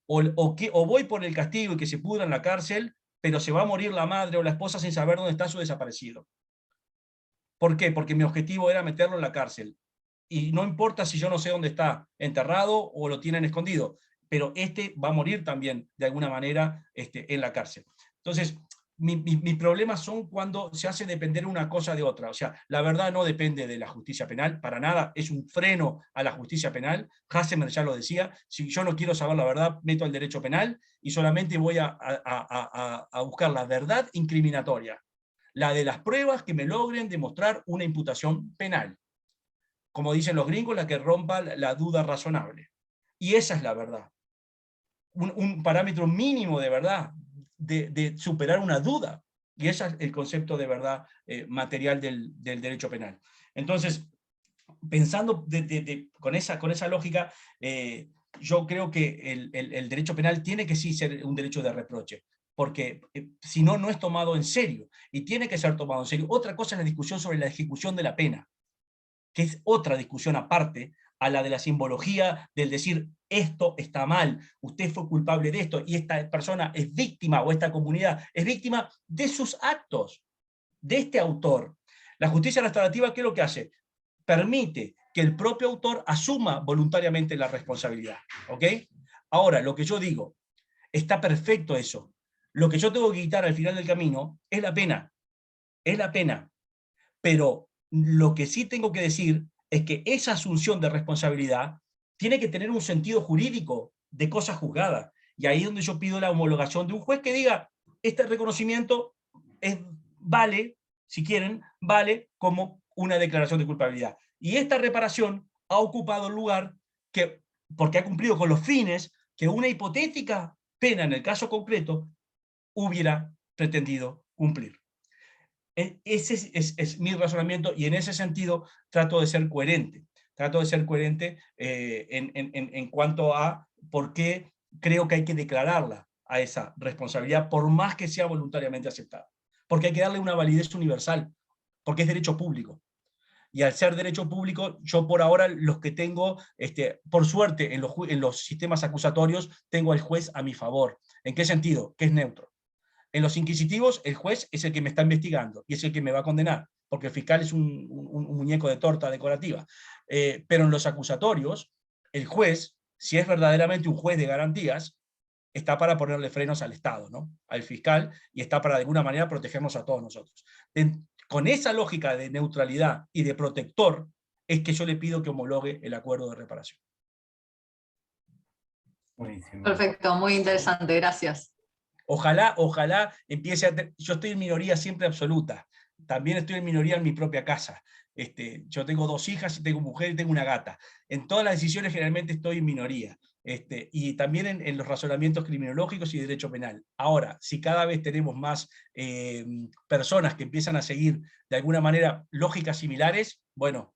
O voy por el castigo y que se pudra en la cárcel, pero se va a morir la madre o la esposa sin saber dónde está su desaparecido. ¿Por qué? Porque mi objetivo era meterlo en la cárcel. Y no importa si yo no sé dónde está enterrado o lo tienen escondido, pero este va a morir también de alguna manera en la cárcel. Entonces, mis problemas son cuando se hace depender una cosa de otra. O sea, la verdad no depende de la justicia penal, para nada, es un freno a la justicia penal. Hassemer ya lo decía, si yo no quiero saber la verdad, meto el derecho penal y solamente voy a buscar la verdad incriminatoria, la de las pruebas que me logren demostrar una imputación penal. Como dicen los gringos, la que rompa la duda razonable. Y esa es la verdad. Un parámetro mínimo de verdad, de superar una duda. Y ese es el concepto de verdad material del derecho penal. Entonces, pensando con esa lógica, yo creo que el derecho penal tiene que sí ser un derecho de reproche, porque si no, no es tomado en serio, y tiene que ser tomado en serio. Otra cosa es la discusión sobre la ejecución de la pena, que es otra discusión aparte a la de la simbología del decir, esto está mal, usted fue culpable de esto, y esta persona es víctima, o esta comunidad es víctima de sus actos, de este autor. La justicia restaurativa, ¿qué es lo que hace? Permite que el propio autor asuma voluntariamente la responsabilidad. ¿Ok? Ahora, lo que yo digo, está perfecto eso. Lo que yo tengo que quitar al final del camino es la pena. Es la pena. Pero lo que sí tengo que decir es que esa asunción de responsabilidad tiene que tener un sentido jurídico de cosa juzgada. Y ahí es donde yo pido la homologación de un juez que diga, este reconocimiento vale, si quieren, vale como una declaración de culpabilidad. Y esta reparación ha ocupado el lugar porque ha cumplido con los fines que una hipotética pena, en el caso concreto, hubiera pretendido cumplir. Ese es mi razonamiento, y en ese sentido trato de ser coherente. Trato de ser coherente en cuanto a por qué creo que hay que declararla a esa responsabilidad, por más que sea voluntariamente aceptada. Porque hay que darle una validez universal, porque es derecho público. Y al ser derecho público, yo por ahora los que tengo, por suerte, en los sistemas acusatorios, tengo al juez a mi favor. ¿En qué sentido? Que es neutro. En los inquisitivos, el juez es el que me está investigando y es el que me va a condenar, porque el fiscal es un muñeco de torta decorativa. Pero en los acusatorios, el juez, si es verdaderamente un juez de garantías, está para ponerle frenos al Estado, ¿no? Al fiscal, y está para de alguna manera protegernos a todos nosotros. Con esa lógica de neutralidad y de protector, es que yo le pido que homologue el acuerdo de reparación. Buenísimo. Perfecto, muy interesante, gracias. Ojalá empiece a... Yo estoy en minoría siempre absoluta. También estoy en minoría en mi propia casa. Yo tengo 2 hijas, tengo mujer y tengo una gata. En todas las decisiones generalmente estoy en minoría. Y también en los razonamientos criminológicos y de derecho penal. Ahora, si cada vez tenemos más personas que empiezan a seguir de alguna manera lógicas similares, bueno,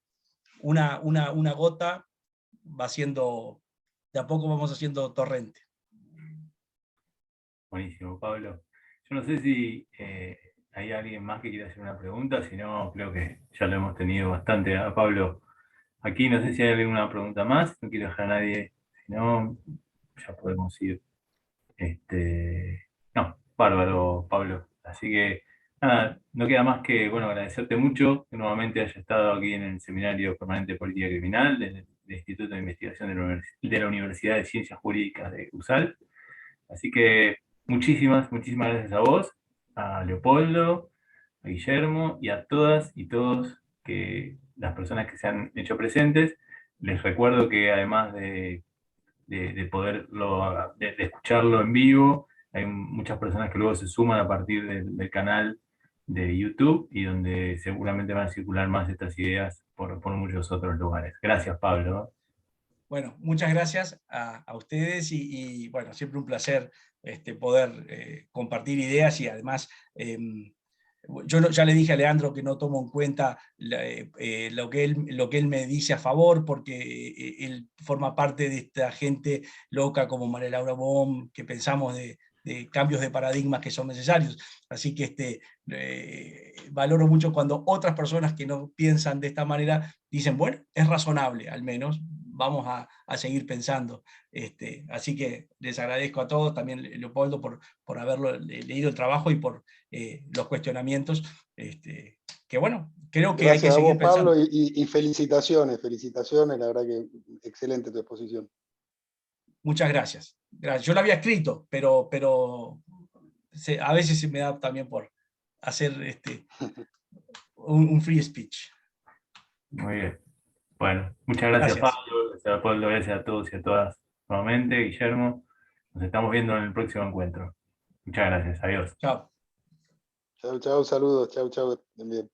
una gota va haciendo, de a poco vamos haciendo torrente. Buenísimo, Pablo. Yo no sé si hay alguien más que quiera hacer una pregunta, si no, creo que ya lo hemos tenido bastante a Pablo aquí. No sé si hay alguna pregunta más, no quiero dejar a nadie, si no, ya podemos ir. No, bárbaro, Pablo. Así que nada, no queda más que bueno, agradecerte mucho que nuevamente hayas estado aquí en el Seminario Permanente de Política Criminal del Instituto de Investigación de la Universidad de Ciencias Jurídicas de USAL. Así que muchísimas gracias a vos, a Leopoldo, a Guillermo y a todas y todos las personas que se han hecho presentes. Les recuerdo que además de escucharlo en vivo, hay muchas personas que luego se suman a partir del canal de YouTube y donde seguramente van a circular más estas ideas por muchos otros lugares. Gracias, Pablo. Bueno, muchas gracias a ustedes y bueno, siempre un placer poder compartir ideas y además yo ya le dije a Leandro que no tomo en cuenta lo que él me dice a favor, porque él forma parte de esta gente loca como María Laura Bohm, que pensamos de cambios de paradigmas que son necesarios. Así que valoro mucho cuando otras personas que no piensan de esta manera dicen, bueno, es razonable, al menos vamos a seguir pensando. Así que les agradezco a todos, también Leopoldo por haberlo leído el trabajo y por los cuestionamientos, que bueno, creo que gracias hay que seguir a vos, pensando. Pablo, y felicitaciones, la verdad que excelente tu exposición. Muchas gracias. Yo lo había escrito, pero a veces se me da también por hacer un free speech. Muy bien. Bueno, muchas gracias, Pablo, gracias a Pablo, gracias a todos y a todas nuevamente, Guillermo. Nos estamos viendo en el próximo encuentro. Muchas gracias, adiós. Chao. Chau, saludos, chau, bien.